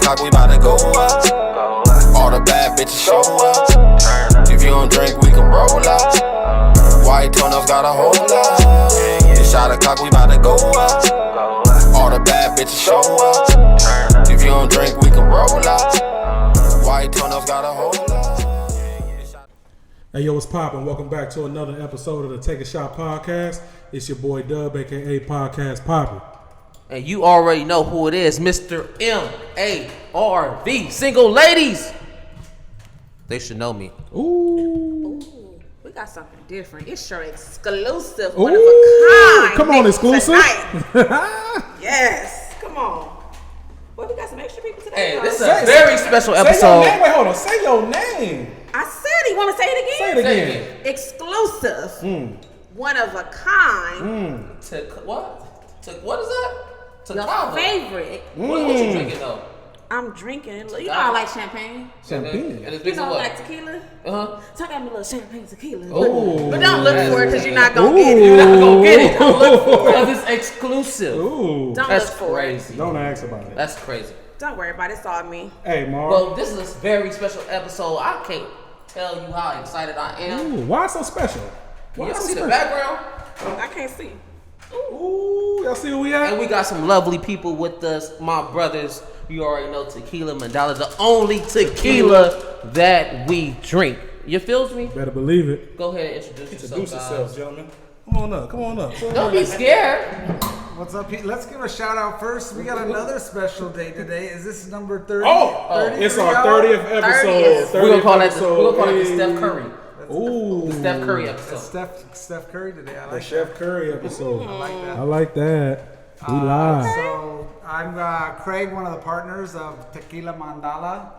o'clock, we bout to go up. All the bad bitches show up. If you don't drink, we can roll up. White tunnels got a whole lot. It's shot o'clock, we bout to go up. All the bad bitches show up. If you don't drink, we can roll up. White tunnels got a whole lot. Hey, yo, what's poppin'? Welcome back to another episode of the Take a Shot podcast. It's your boy Dubb, aka Podcast Poppin'. And you already know who it is, Mr. M-A-R-V. Single ladies, they should know me. Ooh, we got something different. It's your exclusive, one of a kind. Come on, exclusive. Yes, come on. Well, we got some extra people today. Hey, this is a very special episode. Wait, hold on. Say your name. I said he want to say it again. Say it again. Exclusive. One of a kind. What is that? Your favorite. What you drinking though? I'm drinking. You know I like champagne. Champagne. And it's You know I what? like tequila. So I got me a little champagne tequila. Ooh. But don't look for it because you're not going to get it. You're not gonna get it. Don't look for it because it's exclusive. Ooh. Don't That's look for crazy. Don't ask about it. That's crazy. Don't worry about it. It's all me. Hey, Marv. Well, this is a very special episode. I can't tell you how excited I am. Ooh, why so special? Why You so see special? the background? I can't see. Ooh, y'all see who we at? And we got some lovely people with us. My brothers, you already know Tequila Mandala, the only tequila that we drink. You feels me? Better believe it. Go ahead and introduce yourself, gentlemen. Come on up. Don't be scared. What's up, Pete? Let's give a shout out first. We got another special day today. Is this number 30? It's our 30th episode. 30th. We're gonna call it the Hey. Steph Curry. Ooh. The Steph Curry episode. Steph Curry today. I The like Chef Curry episode. that. I like that. I like that. We live. So I'm Craig, one of the partners of Tequila Mandala.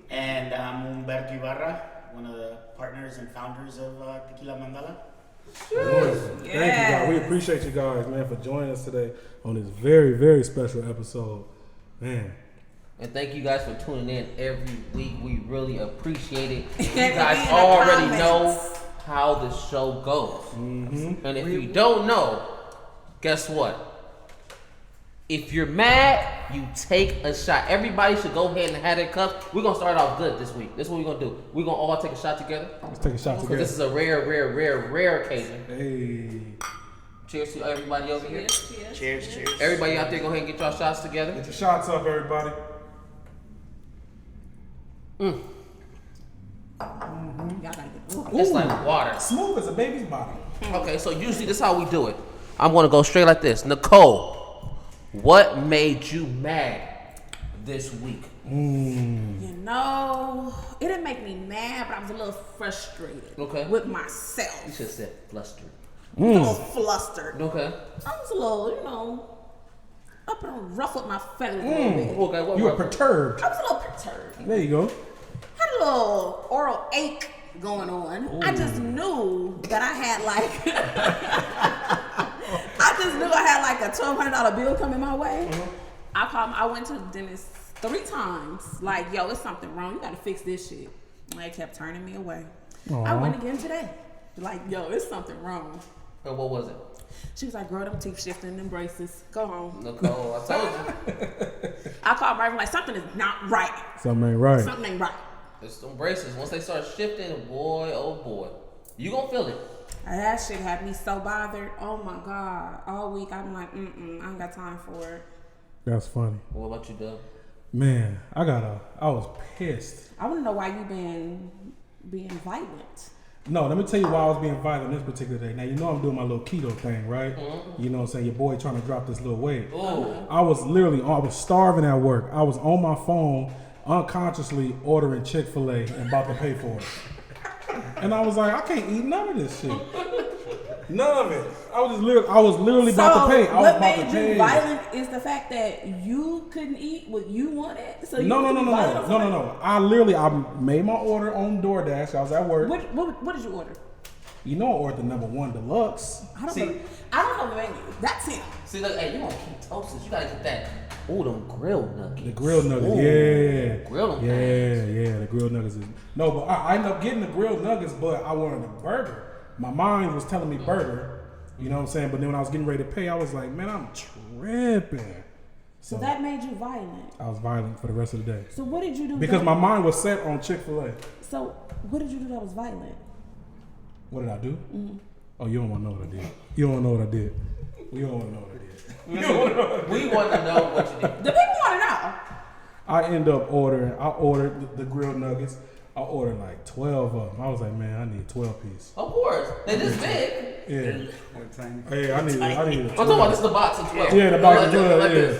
And I'm Humberto Ibarra, one of the partners and founders of Tequila Mandala. Thank you, guys. We appreciate you guys, man, for joining us today on this very, very special episode. Man. And thank you guys for tuning in every week. We really appreciate it. You And guys in the already comments. know how the show goes. And if you don't know, guess what? If you're mad, you take a shot. Everybody should go ahead and have their cups. We're going to start off good this week. This is what we're going to do. We're going to all take a shot together. Let's take a shot Because together. this is a rare occasion. Hey. Cheers to everybody over here. Cheers, cheers. Everybody out there, go ahead and get your shots together. Get your shots up, everybody. Y'all gotta get It's like water. Smooth as a baby's body. Okay, so usually this is how we do it. I'm gonna go straight like this. Nicole, what made you mad this week? You know, it didn't make me mad, but I was a little frustrated with myself. You should have said flustered. A little flustered. Okay. I was a little, up and ruffled my feathers a little bit. Okay, what You were were perturbed. I was a little perturbed. There you go. Had a little oral ache going on. I just knew that I had like a $1,200 bill coming my way. I went to the dentist 3 times. Like, yo, it's something wrong. You gotta fix this shit. And they kept turning me away. I went again today. Like, yo, it's something wrong. And what was it? She was like, girl, them teeth shifting, them braces. Go home. Nicole, I told you. I called Marv like, something is not right. Something ain't right. Something ain't right. It's them braces. Once they start shifting, boy, oh boy. You gonna feel it. That shit had me so bothered. Oh my God. All week I'm like, I ain't got time for it. That's funny. What about you, Dubb? Man, I was pissed. I want to know why you been being violent. No, let me tell you why I was being violent this particular day. Now, you know I'm doing my little keto thing, right? You know what I'm saying? Your boy trying to drop this little weight. I was starving at work. I was on my phone unconsciously ordering Chick-fil-A and about to pay for it. And I was like, I can't eat none of this shit. None of it. I was literally about to pay. I was what about to made pay. you violent is the fact that you couldn't eat what you wanted. So you No. I made my order on DoorDash. I was at work. What did you order? You know I ordered the #1 deluxe. I don't know the menu. That's him. See, look, hey, you want ketosis. You gotta get that. Ooh, them grilled nuggets. The grilled nuggets, Ooh, yeah. Grilled them. Yeah, the grilled nuggets is no, but I ended up getting the grilled nuggets, but I wanted a burger. My mind was telling me burger, you know what I'm saying? But then when I was getting ready to pay, I was like, man, I'm tripping. So that made you violent. I was violent for the rest of the day. So what did you do? Because my mind was set on Chick-fil-A. So what did you do that was violent? What did I do? Mm-hmm. Oh, you don't want to know what I did. You don't want to know what I did. We don't want to know what I did. We want to know what you did. The people want to know. I ordered the grilled nuggets. I ordered like 12 of them. I was like, man, I need 12 piece. Of course. They're this big. Yeah. Tiny. Hey, I need a 12. I'm talking about this the box of 12. Yeah, the box of Like 12, yeah. this.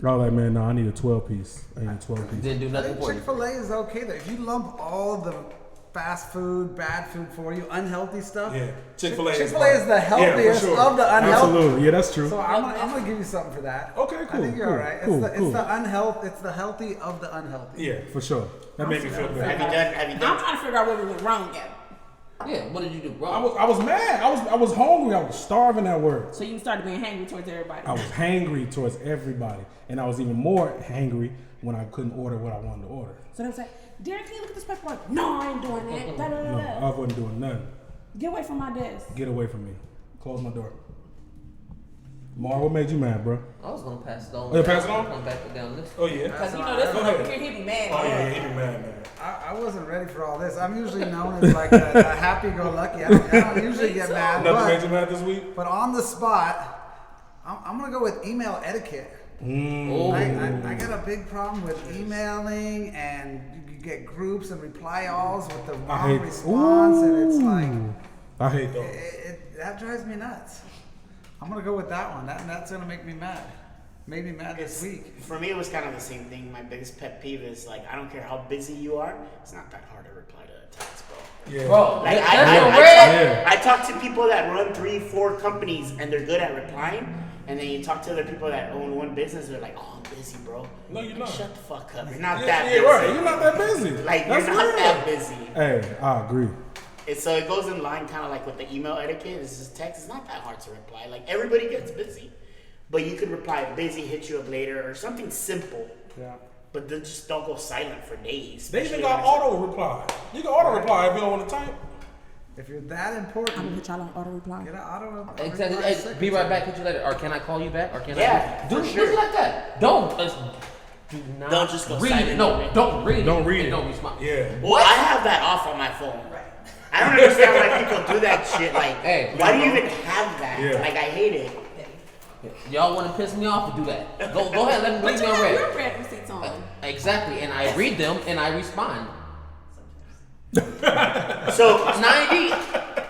I was like, man, no, I need a 12 piece. I need a 12 piece. Didn't do I nothing think for you. Chick-fil-A is okay though. If you lump all the fast food, bad food for you, unhealthy stuff. Yeah, Chick-fil-A is the healthiest of the unhealthy. Absolutely, yeah, that's true. So I'm gonna give you something for that. Okay, cool, I think you're cool, all right. cool, It's the unhealthy. It's the healthy of the unhealthy. Yeah, for sure. That made me feel Have better. you I'm done? trying to figure out what we went wrong at. Yeah, what did you do, bro? I was mad. I was hungry. I was starving at work. So you started being hangry towards everybody. I was hangry towards everybody, and I was even more hangry when I couldn't order what I wanted to order. So they was like, Derek, can you look at this paperwork? No, I ain't doing that. Da, da, da, No, da. I wasn't doing nothing. Get away from my desk. Get away from me. Close my door. Marv, what made you mad, bro? I was going to pass it on. Oh, you pass it on? Come back down this. Oh yeah. Because you know this one over here, he be mad. he be mad, man. I wasn't ready for all this. I'm usually known as like a happy-go-lucky. I don't usually get mad. Nothing made you But, mad this week? but on the spot, I'm gonna go with email etiquette. I got a big problem with emailing, and you get groups and reply alls with the wrong response, and it's like I hate those. that drives me nuts. I'm gonna go with that one. That's gonna make me mad. Made me mad this week. For me, it was kind of the same thing. My biggest pet peeve is like, I don't care how busy you are, it's not that hard to reply to a text, bro. Yeah. Bro, Like Yeah. I talk to people that run 3-4 companies and they're good at replying, and then you talk to other people that own one business, they're like, "Oh, I'm busy, bro." No, you're Like, not. shut the fuck up. You're not that Yeah, busy. right. You're not that busy. Like That's you're not real. that busy. Hey, I agree. So it goes in line kind of like with the email etiquette. It's just text. It's not that hard to reply. Like everybody gets busy, but you could reply busy, hit you up later, or something simple. Yeah. But then just don't go silent for days. They even especially got when it's- auto reply. You can auto reply if you don't want to type. If you're that I'm important, gonna put y'all on auto reply. get an auto. Exactly. reply Hey, be right back. Hit you later. Or can I call you back? Or can Yeah, I do for sure. it like that? Don't. Do not. Don't just go read silent. it. No, don't read it. Don't read and it. Don't respond. Yeah. Well, I have that off on my phone. I don't understand why people do that shit. Like, Hey, why do you even have that? Yeah. Like, I hate it. Y'all want to piss me off to do that? Go ahead. Let me But leave you me on have red. your red receipts on. Exactly, and I read them and I respond. So 90.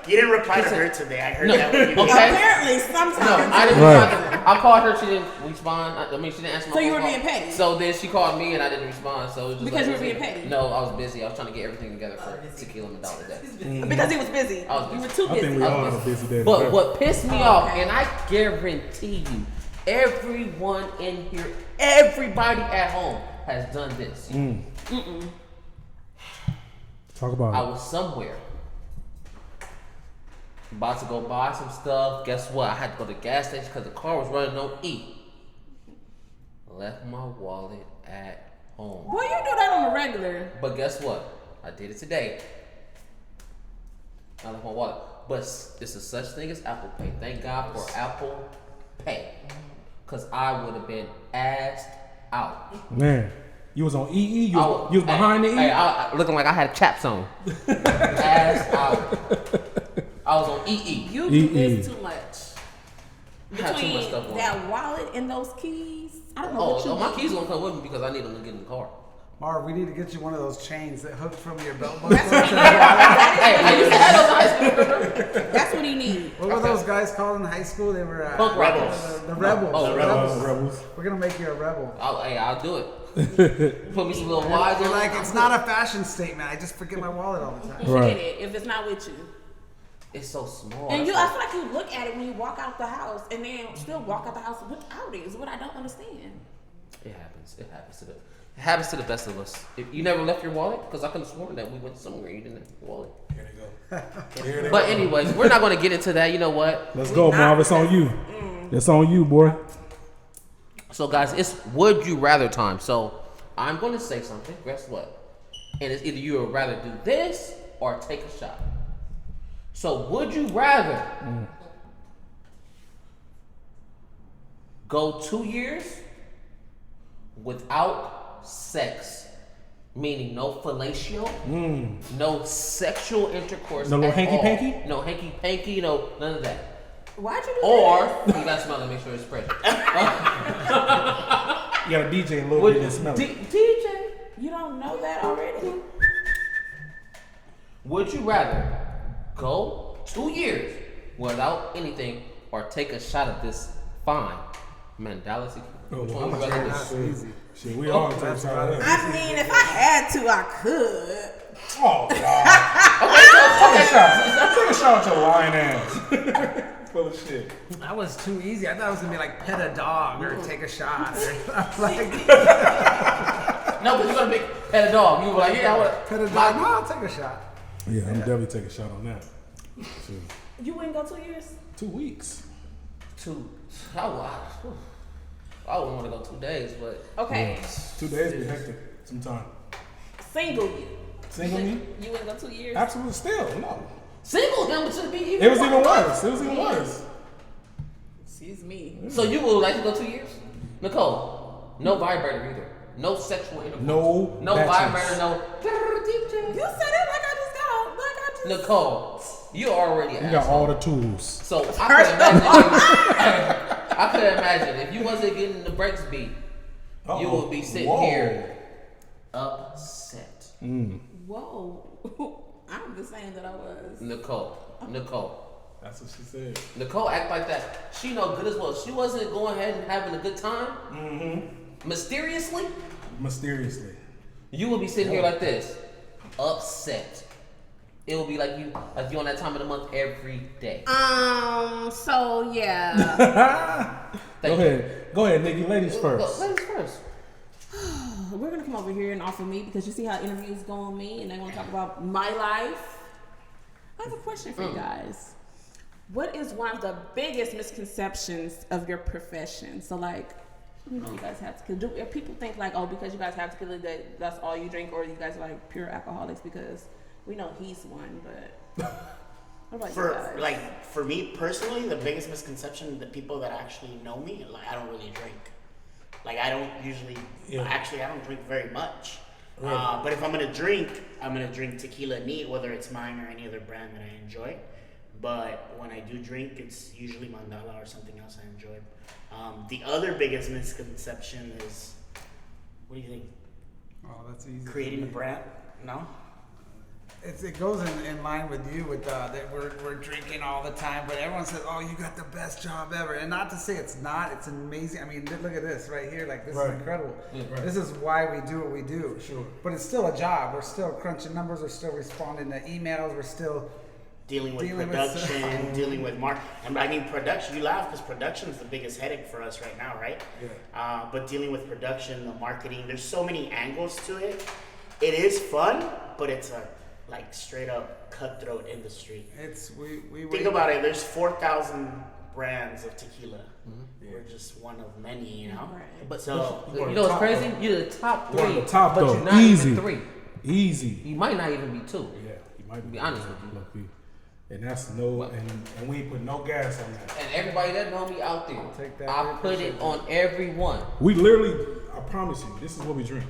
you didn't reply to her today. I heard No. that when you Okay. Apparently, sometimes. No, I didn't Right. respond. I called her. She didn't respond. I mean, she didn't answer my So you phone were call. being petty? So then she called me and I didn't respond. So it was just Because like, you were being petty? No, I was busy. I was trying to get everything together for Tequila Mandala Day. Because he was busy. I was You were busy. too I think busy. we all have a busy day. But today. what pissed me Oh, off, okay. and I guarantee you, everyone in here, everybody at home has done this. Talk about I it. was somewhere, about to go buy some stuff. Guess what? I had to go to the gas station because the car was running on E. Left my wallet at home. Boy, you do that on the regular. But guess what? I did it today. I left my wallet. But it's a such thing as Apple Pay. Thank God for Apple Pay. Because I would have been assed out. Man, you was on EE. You I was, you was behind the E. Hey, I looking like I had chaps on. Assed out. I was on EE. You do E-E. this too much. I had too much Between stuff on. that wallet and those keys, I don't know what you Oh, my do. keys gonna come with me because I need them to get in the car. Marv, we need to get you one of those chains that hook from your belt buckle. That's what, Hey, I used to have those in high school. that's what he needs. What were those guys called in high school? They were Punk rockers. the rebels. Oh, the rebels. Rebels. We're gonna make you a rebel. I'll do it. Put me some little wires You're on. like, it's not a fashion statement. I just forget my wallet all the time. Forget Right. it if it's not with you. It's so small. And That's I feel like you look at it when you walk out the house and then still walk out the house without it is what I don't understand. It happens. It happens to the best of us. If you never left your wallet, because I could have sworn that we went somewhere and you didn't have your wallet. Here they go. Here they But go. anyways, we're not going to get into that. You know what? Let's go, Marv. It's on you. It's on you, boy. So guys, it's would you rather time. So I'm going to say something. Guess what? And it's either you would rather do this or take a shot. So would you rather go 2 years without sex, meaning no fellatio, no sexual intercourse, No little at hanky all. panky? No hanky panky, no none of that. Why'd you do Or that? you gotta smell it, make sure it's fresh. You got a DJ a little bit and smell it. DJ, You don't know that already? would you rather go 2 years without anything or take a shot of this fine Mandala tequila? Oh, Which well, one would you rather do? That's easy. Shit, we all take a shot of that. I mean, if I had to, I could. Oh, God. Take a shot with your lying ass. Full of shit. That was too easy. I thought it was gonna be like pet a dog or take a shot. Like No, but you're gonna make pet a dog. You were like, yeah, I want pet a dog. No, I'll take a shot. Yeah, I'm definitely taking a shot on that. Shit. You wouldn't go 2 years? 2 weeks. I wouldn't want to go 2 days, but Okay. 2 days be hectic sometime. Single you. Single me? You wouldn't go 2 years? Absolutely still, no. single him should be even It was even worse. It was even worse. Excuse me. So you would like to go 2 years? Nicole, no vibrator either. No sexual intercourse. No matches. vibrator, no. You said it like I just got like I just. Nicole, you already You an got asshole. all the tools. So I could imagine if you wasn't getting the brakes beat, you would be sitting here upset. Whoa. I'm just saying that I was. Nicole. That's what she said. Nicole act like that. She know good as well. She wasn't going ahead and having a good time. Mysteriously, you would be sitting here like this, upset. It will be like you on that time of the month every day. So yeah. Go ahead, Nikki. Ladies first. Ladies first. We're gonna come over here and offer me because you see how interviews go on me and they're gonna talk about my life. I have a question for you guys. What is one of the biggest misconceptions of your profession? So like, you know, you guys have tequila. Do people think like, oh, because you guys have tequila, that's all you drink, or you guys are like pure alcoholics? Because we know he's one, but what about you guys? For me personally, the biggest misconception, the people that actually know me, like I don't really drink. Like I don't usually, actually I don't drink very much. Right. But if I'm gonna drink tequila neat, whether it's mine or any other brand that I enjoy. But when I do drink, it's usually Mandala or something else I enjoy. The other biggest misconception is, what do you think? Oh, that's easy. Creating a brand? No? It goes in line with you with that we're drinking all the time, but everyone says, "Oh, you got the best job ever," and not to say it's not. It's amazing. I mean, look at this right here. Like this is incredible. Yeah, right. This is why we do what we do. Sure. But it's still a job. We're still crunching numbers. We're still responding to emails. We're still dealing with production, dealing with marketing. And I mean, production. You laugh because production is the biggest headache for us right now, right? Yeah. But dealing with production, the marketing. There's so many angles to it. It is fun, but it's a like straight up cutthroat industry. We think about it. There's 4,000 brands of tequila. We're just one of many, you know. Right. But so you know what's crazy? You're the top 3. You're the top, but though. you're not Easy. even 3. Easy. You might not even be 2. Yeah, you might be honest with you. And that's and we ain't put no gas on that. And everybody that know me out there, I put it on everyone. We literally, I promise you, this is what we drink.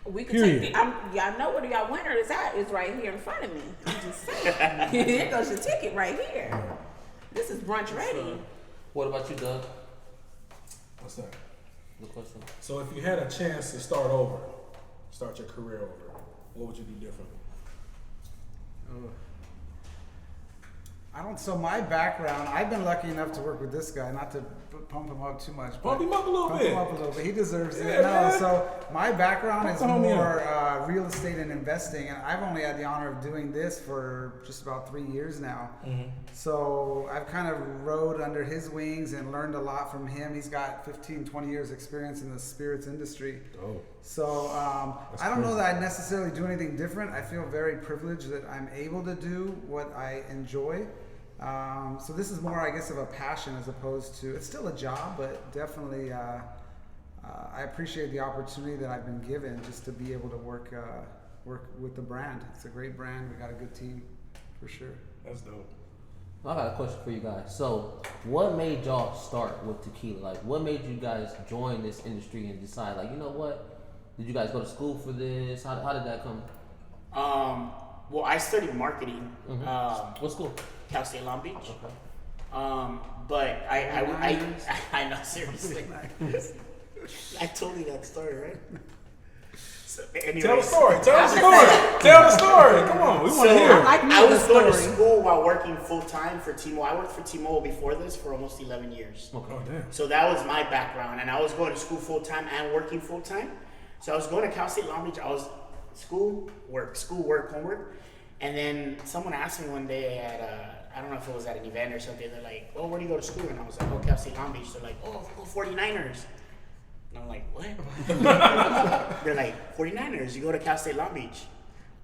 We could take y'all know where y'all winner is at. It's right here in front of me. I'm just saying. Here goes your ticket right here. This is brunch ready. What about you, Dubb? What's that? Good question. So if you had a chance to start your career over, what would you do differently? So my background, I've been lucky enough to work with this guy, not to pump him up too much. Pump him up a little bit. He deserves it. Yeah, So my background is more real estate and investing, and I've only had the honor of doing this for just about 3 years now. So I've kind of rode under his wings and learned a lot from him. He's got 15, 20 years experience in the spirits industry. So I don't know that I necessarily do anything different. I feel very privileged that I'm able to do what I enjoy. So this is more, I guess, of a passion as opposed to, it's still a job, but definitely I appreciate the opportunity that I've been given just to be able to work with the brand. It's a great brand. We got a good team, for sure. That's dope. I got a question for you guys. So, what made y'all start with tequila? Like, what made you guys join this industry and decide, like, you know what? Did you guys go to school for this? How did that come? Well, I studied marketing. What school? Cal State Long Beach. Okay. But I know, seriously. I told you that story, right? So, anyways, Tell the story. Come on, we want to hear it. I was going to school while working full time for T-Mobile. I worked for T-Mobile before this for almost 11 years. Oh, damn. So that was my background, and I was going to school full time and working full time. So I was going to Cal State Long Beach. I was school, work, homework, and then someone asked me one day at I don't know if it was at an event or something. They're like, "Oh, where do you go to school?" And I was like, "Oh, Cal State Long Beach." They're like, "Oh, 49ers." And I'm like, "What?" They're like, "49ers, you go to Cal State Long Beach."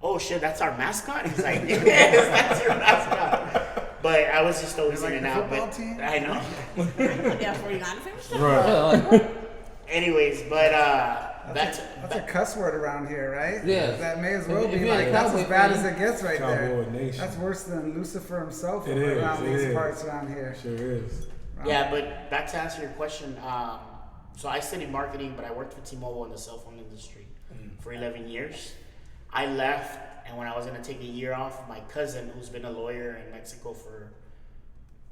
"Oh shit, that's our mascot?" He's like, "Yes, that's your mascot." But I was just always in and out. But team? I know. Yeah, 49ers. Right. Anyways, but That's a cuss word around here, right? Yeah. That may as well If be you're like, a that's Cowboy as bad fan, as it gets right there. Cowboy Nation. That's worse than Lucifer himself It is, around it these is. parts around here. Sure is. yeah, but back to answer your question. So I studied marketing, but I worked for T-Mobile in the cell phone industry for 11 years. I left, and when I was going to take a year off, my cousin, who's been a lawyer in Mexico for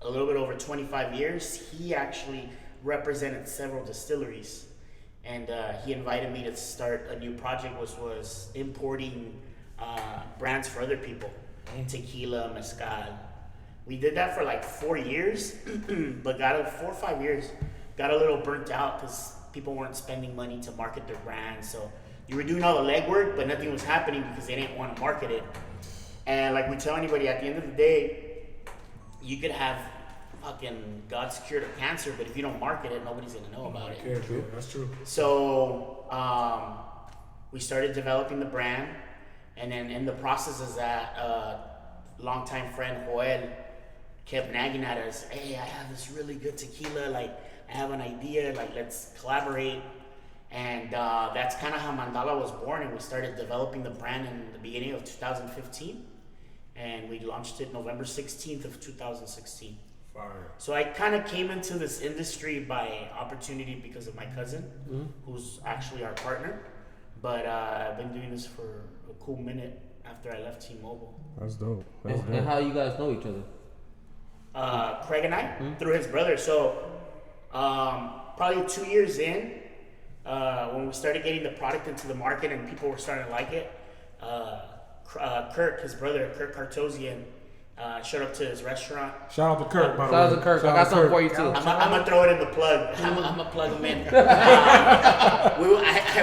a little bit over 25 years, he actually represented several distilleries. And he invited me to start a new project, which was importing brands for other people. Tequila, mezcal. We did that for like 4 years, but 4 or 5 years, got a little burnt out because people weren't spending money to market their brands. So you were doing all the legwork, but nothing was happening because they didn't want to market it. And like we tell anybody, at the end of the day, you could have fucking God's cure to cancer, but if you don't market it, nobody's gonna know about it. Yeah, true. That's true. So we started developing the brand, and then in the process of that, longtime friend Joel kept nagging at us, "Hey, I have this really good tequila, like I have an idea, like let's collaborate." And that's kind of how Mandala was born, and we started developing the brand in the beginning of 2015, and we launched it November 16th of 2016. Fire. So I kind of came into this industry by opportunity because of my cousin, who's actually our partner. But I've been doing this for a cool minute after I left T-Mobile. That's dope. And how you guys know each other? Craig and I, through his brother. So probably 2 years in, when we started getting the product into the market and people were starting to like it, Kirk, his brother, Kirk Kartosian, showed up to his restaurant. Shout out to Kirk, by the way. Shout out to Kirk. I got something for you too. I'm gonna throw it in the plug. I'm gonna plug him in. I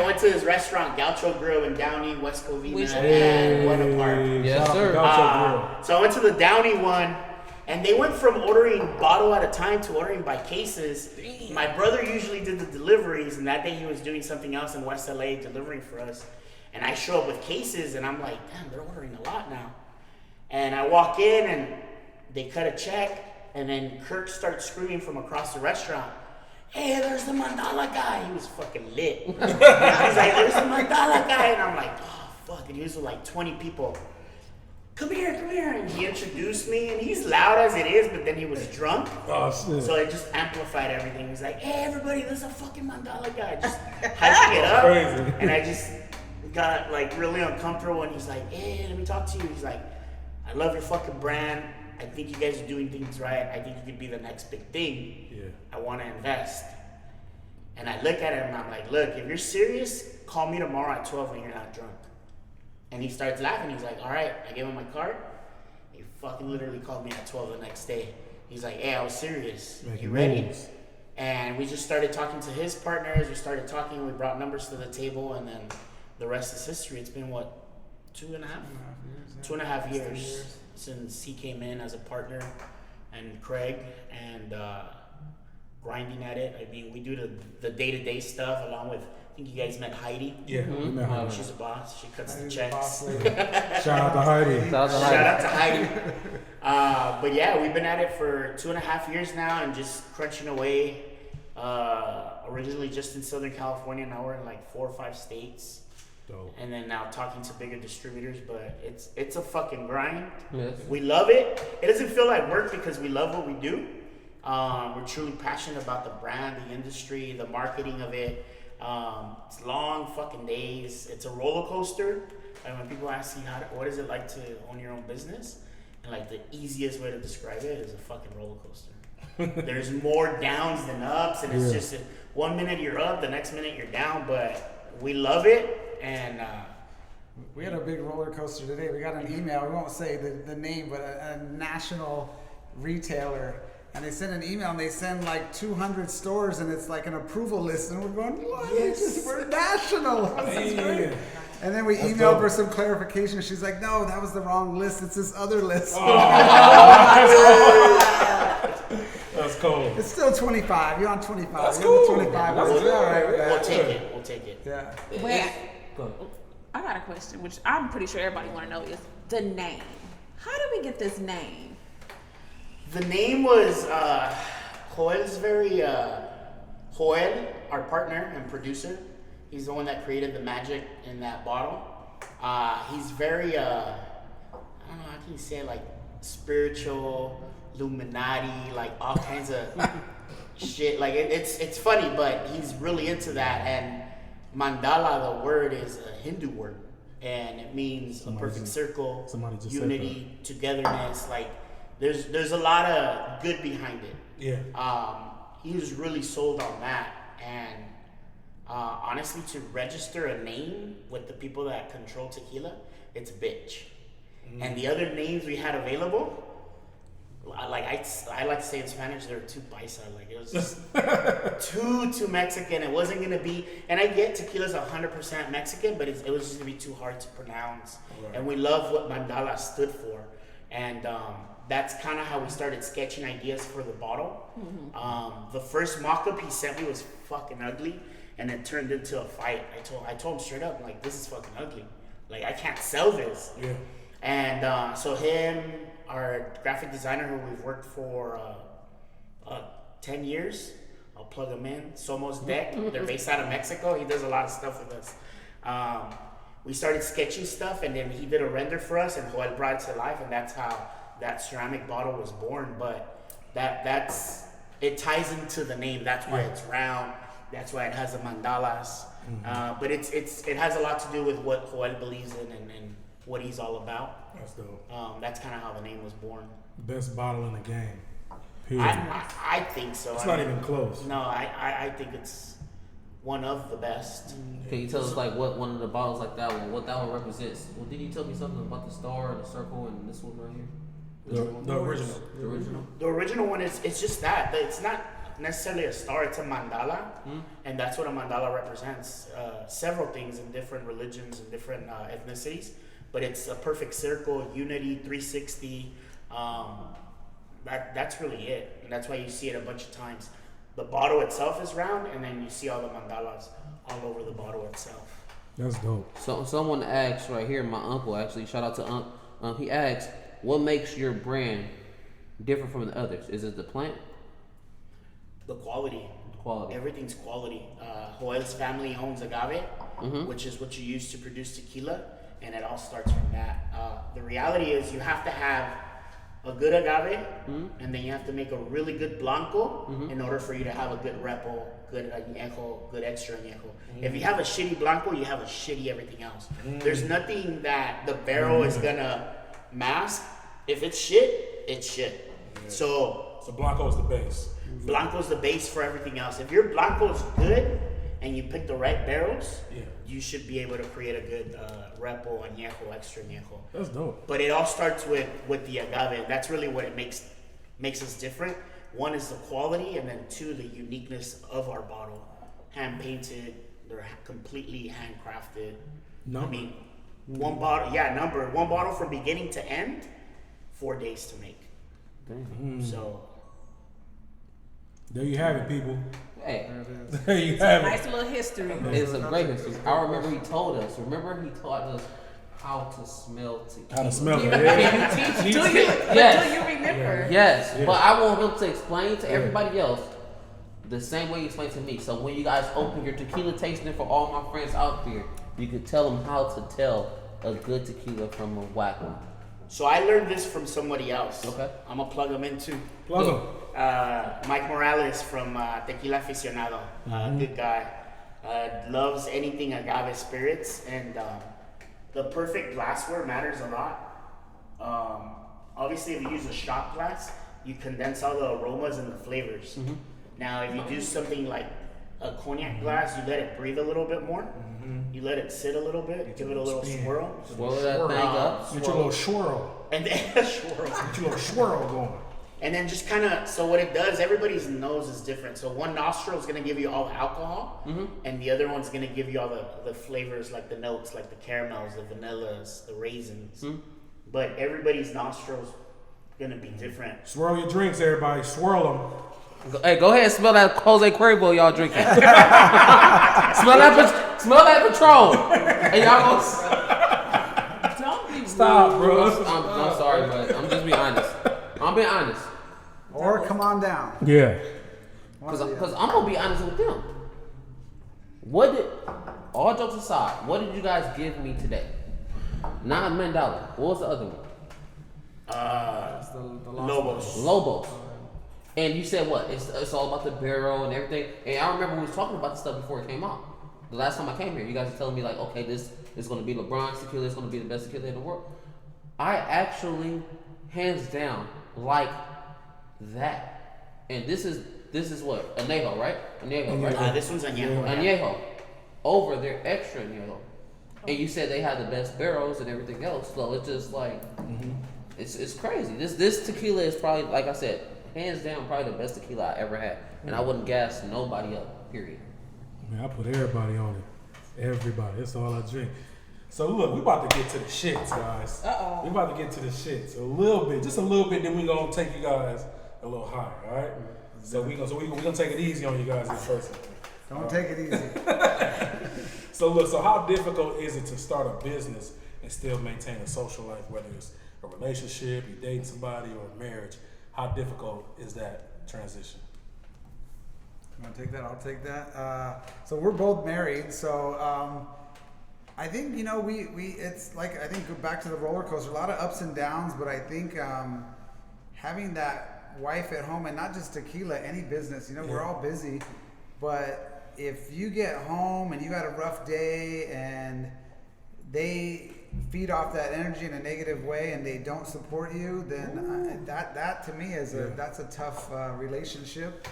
went to his restaurant, Gaucho Grill in Downey, West Covina, and Buena Park. Yes, Shout out to sir. Gaucho Grill. So I went to the Downey one, and they went from ordering bottle at a time to ordering by cases. My brother usually did the deliveries, and that day he was doing something else in West LA delivering for us. And I show up with cases, and I'm like, damn, they're ordering a lot now. And I walk in, and they cut a check, and then Kirk starts screaming from across the restaurant, "Hey, there's the Mandala guy." He was fucking lit. He's like, "There's the Mandala guy." And I'm like, oh, fuck. And he was with like 20 people. Come here. And he introduced me, and he's loud as it is, but then he was drunk. Oh, shit. So it just amplified everything. He's like, "Hey, everybody, there's a fucking Mandala guy." Just hyping it up. Crazy. And I just got like really uncomfortable, and he's like, "Hey, let me talk to you." He's like, "I love your fucking brand. I think you guys are doing things right. I think you could be the next big thing. Yeah. I want to invest." And I look at him and I'm like, "Look, if you're serious, call me tomorrow at 12 when you're not drunk." And he starts laughing. He's like, "All right." I gave him my card. He fucking literally called me at 12 the next day. He's like, "Hey, I was serious. Making You ready?" moves. And we just started talking to his partners. We started talking. We brought numbers to the table, and then the rest is history. It's been what, 2.5 years? 2.5 years since he came in as a partner, and Craig, and grinding at it. I mean, we do the day-to-day stuff along with, I think you guys met Heidi. Yeah, we met her. She's a boss. She cuts the Heidi's a checks. boss lady. Shout out to Heidi. Shout Shout out to Heidi. But yeah, we've been at it for 2.5 years now and just crunching away. Originally just in Southern California, now we're in like 4 or 5 states. dope. And then now talking to bigger distributors, but it's a fucking grind. Yes. We love it. It doesn't feel like work because we love what we do. We're truly passionate about the brand, the industry, the marketing of it. It's long fucking days. It's a roller coaster. And when people ask you what is it like to own your own business, and like the easiest way to describe it is a fucking roller coaster. There's more downs than ups, and it's just 1 minute you're up, the next minute you're down. But we love it, and we had a big roller coaster today. We got an email. We won't say the name, but a national retailer. And they send an email and they send like 200 stores and it's like an approval list. And we're going, what? Yes. We're national. That's great. And then we That's emailed dope. her some clarification. She's like, no, that was the wrong list. It's this other list. That's cool. It's still 25. You're on 25. That's You're on cool. 25. That's We're good. all right with that. we'll take it. We'll take it. Yeah. Wait, Go ahead. I got a question, which I'm pretty sure everybody want to know is the name. How did we get this name? The name was Joel's Joel, our partner and producer. He's the one that created the magic in that bottle. He's very, I don't know, how can you say it, like spiritual, Illuminati, like all kinds of shit. Like it's funny, but he's really into that. And mandala, the word is a Hindu word, and it means a perfect circle, unity, togetherness. Like there's a lot of good behind it. Yeah. He was really sold on that, and honestly, to register a name with the people that control tequila, it's a bitch. And the other names we had available, I like to say in Spanish, they were too paisa. Like it was just too Mexican. It wasn't gonna be. And I get tequila's 100% Mexican, but it was just gonna be too hard to pronounce. Right. And we love what mandala stood for, and that's kind of how we started sketching ideas for the bottle. The first mock-up he sent me was fucking ugly, and it turned into a fight. I told him straight up, like, this is fucking ugly. Like, I can't sell this. Yeah. And so him, our graphic designer who we've worked for 10 years, I'll plug him in, Somos Deck. They're based out of Mexico. He does a lot of stuff with us. We started sketching stuff, and then he did a render for us, and Joel brought it to life, and that's how that ceramic bottle was born. But it ties into the name. That's why it's round. That's why it has the mandalas. But it has a lot to do with what Joel believes in and what he's all about. That's dope. That's kind of how the name was born. Best bottle in the game. Period. I think so. It's not even close. No, I think it's one of the best. Can you tell us like what one of the bottles like that one, what that one represents? Well, did you tell me something about the star, the circle, and this one right here? The original. The original. The original one it's just that. It's not necessarily a star, it's a mandala. And that's what a mandala represents. Several things in different religions and different ethnicities. But it's a perfect circle, unity, 360. That's really it. And that's why you see it a bunch of times. The bottle itself is round, and then you see all the mandalas all over the bottle itself. That's dope. So someone asked right here, my uncle actually, shout out to Unc. He asked, what makes your brand different from the others? Is it the plant? The quality. Quality. Everything's quality. Joel's family owns agave, which is what you use to produce tequila, and it all starts from that. The reality is you have to have a good agave, and then you have to make a really good blanco in order for you to have a good repo, good añejo, good extra añejo. If you have a shitty blanco, you have a shitty everything else. There's nothing that the barrel is gonna mask. If it's shit, it's shit. Yeah. So Blanco is the base. Blanco's the base for everything else. If your Blanco's good and you pick the right barrels, you should be able to create a good repo, añejo, extra añejo. That's dope. But it all starts with the agave. That's really what it makes us different. One is the quality, and then two, the uniqueness of our bottle. Hand painted, they're completely handcrafted. Number. I mean, one bottle from beginning to end, 4 days to make. So there you have it, people. Hey, There you have Nice it. little history. it's a great history. I remember he told us. Remember he taught us how to smell tequila. How to smell it. Can you teach? Do you? Yes. Do you remember? Yes, Yeah. but I want him to explain to everybody else the same way you explained to me. So when you guys open your tequila tasting for all my friends out there, you could tell them how to tell a good tequila from a whack one. So I learned this from somebody else. Okay. I'm gonna plug him in too. Plug him. Mike Morales from Tequila Aficionado. Good guy. Loves anything agave spirits, and the perfect glassware matters a lot. Obviously, if you use a shot glass, you condense all the aromas and the flavors. Now, if you do something like a cognac glass, you let it breathe a little bit more. You let it sit a little bit, give it a little swirl. Swirl that thing up. Get your little swirl. And then swirl. Get your little swirl going. And then just kind of, so what it does, everybody's nose is different. So one nostril is going to give you all the alcohol, and the other one's going to give you all the flavors, like the notes, like the caramels, the vanillas, the raisins. But everybody's nostrils going to be different. Swirl your drinks, everybody. Swirl them. Hey, go ahead and smell that Jose Cuervo y'all drinking. smell that Patron. And y'all gonna... Don't be Stop, bro. I'm sorry, but I'm just being honest. I'm being honest. Or come on down. Yeah. Because I'm going to be honest with them. All jokes aside, what did you guys give me today? Not Mandala. What was the other one? Lobos. And you said what? It's all about the barrel and everything. And I remember we was talking about this stuff before it came out. The last time I came here, you guys were telling me like, okay, this is going to be LeBron's tequila. It's going to be the best tequila in the world. I actually, hands down, like that. And this is what? Añejo, right? Añejo, right? This one's Añejo. Añejo. Over their extra Añejo. And you said they had the best barrels and everything else. So it's just like, it's crazy. This tequila is probably, like I said, hands down, probably the best tequila I ever had. And I wouldn't gas nobody up, period. Man, I put everybody on it. Everybody. That's all I drink. So look, we about to get to the shits, guys. We about to get to the shits. Just a little bit, then we gonna take you guys a little higher, all right? So we gonna take it easy on you guys this first. Don't take it easy. So how difficult is it to start a business and still maintain a social life, whether it's a relationship, you're dating somebody, or a marriage? How difficult is that transition? You want to take that? I'll take that. So we're both married. So I think, it's like, I think go back to the roller coaster, a lot of ups and downs, but I think having that wife at home, and not just tequila, any business, we're all busy, but if you get home and you had a rough day and they feed off that energy in a negative way and they don't support you, then that to me is that's a tough relationship.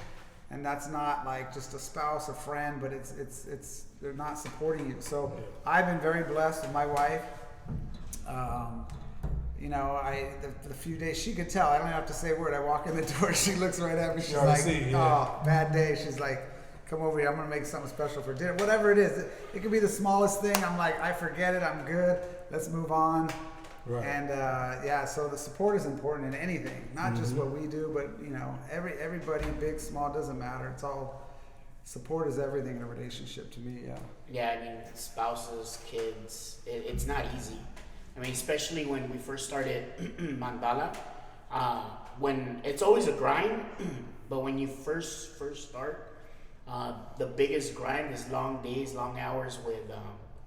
And that's not like just a spouse, a friend, but it's they're not supporting you. So I've been very blessed with my wife. The few days she could tell, I don't even have to say a word. I walk in the door, she looks right at me. She's like, "Oh, bad day." She's like, "Come over here. I'm gonna make something special for dinner." Whatever it is, it could be the smallest thing. I'm like, I forget it. I'm good. Let's move on. Right. And so the support is important in anything, not just what we do, but everybody, big, small, doesn't matter. It's all, support is everything in a relationship to me. Yeah, I mean, spouses, kids, it's not easy. I mean, especially when we first started Mandala, when it's always a grind, but when you first start, the biggest grind is long days, long hours with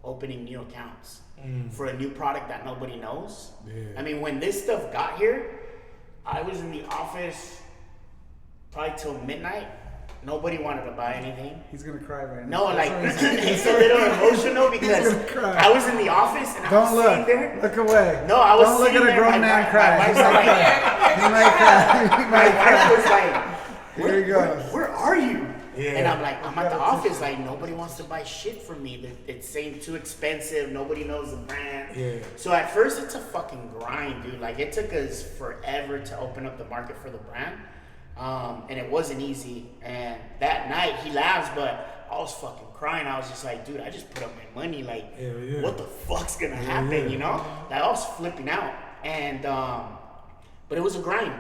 opening new accounts for a new product that nobody knows. I mean, when this stuff got here, I was in the office probably till midnight. Nobody wanted to buy anything. He's gonna cry right No, now. like it's a little emotional because I was in the office and I was sitting there. Look away. No, I was Don't sitting look at there. a grown man cry. My wife was like, Here he goes. Where are you? Yeah. And I'm like, I'm at the office, like nobody wants to buy shit from me. It's saying too expensive, nobody knows the brand. Yeah. So at first it's a fucking grind, dude. Like it took us forever to open up the market for the brand. And it wasn't easy. And that night he laughs, but I was fucking crying. I was just like, dude, I just put up my money. Like, what the fuck's gonna happen, you know? Like I was flipping out. And but it was a grind.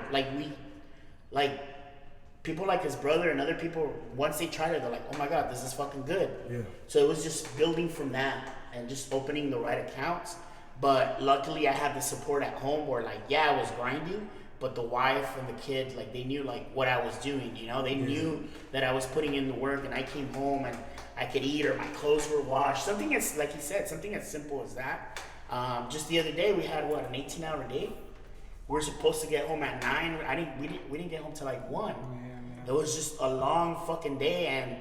People like his brother and other people, once they tried it, they're like, oh my God, this is fucking good. Yeah. So it was just building from that and just opening the right accounts. But luckily I had the support at home where I was grinding, but the wife and the kid, like, they knew, like, what I was doing, you know? They knew that I was putting in the work, and I came home and I could eat, or my clothes were washed. Something as, like he said, something as simple as that. Just the other day, we had, an 18-hour day? We're supposed to get home at 9. We didn't get home till, like, 1. It was just a long fucking day, and,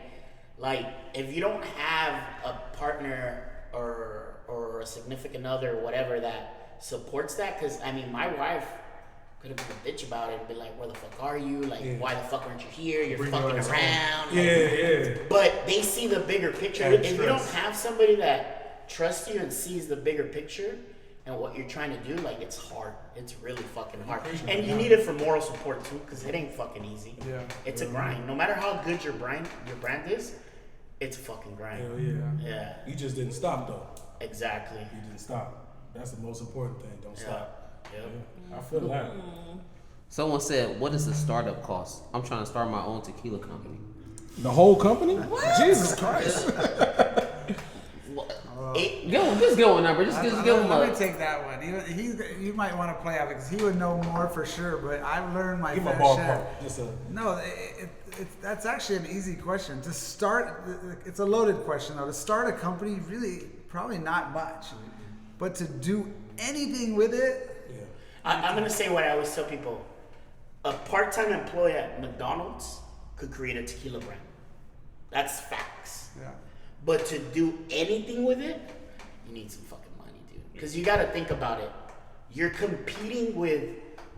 like, if you don't have a partner or a significant other or whatever that supports that, because, I mean, my wife could have been a bitch about it and be like, where the fuck are you? Like, why the fuck aren't you here? You're fucking around. But they see the bigger picture. If you don't have somebody that trusts you and sees the bigger picture and what you're trying to do, like, it's hard. It's really fucking hard. And you need it for moral support too, because it ain't fucking easy. Yeah. It's a grind. No matter how good your brand is, it's a fucking grind. Hell yeah. Yeah. You just didn't stop though. Exactly. You didn't stop. That's the most important thing. Don't stop. Yep. I feel that. Someone said, "What does the startup cost?" I'm trying to start my own tequila company. The whole company? What? Jesus Christ. Just give one number. Just give him Let me take that one. You might want to play out because he would know more for sure. But I've learned my fair share. No, that's actually an easy question. To start, it's a loaded question though. To start a company, really, probably not much. But to do anything with it, I'm gonna say what I always tell people: a part-time employee at McDonald's could create a tequila brand. That's facts. Yeah. But to do anything with it, you need some fucking money, dude. Because you got to think about it. You're competing with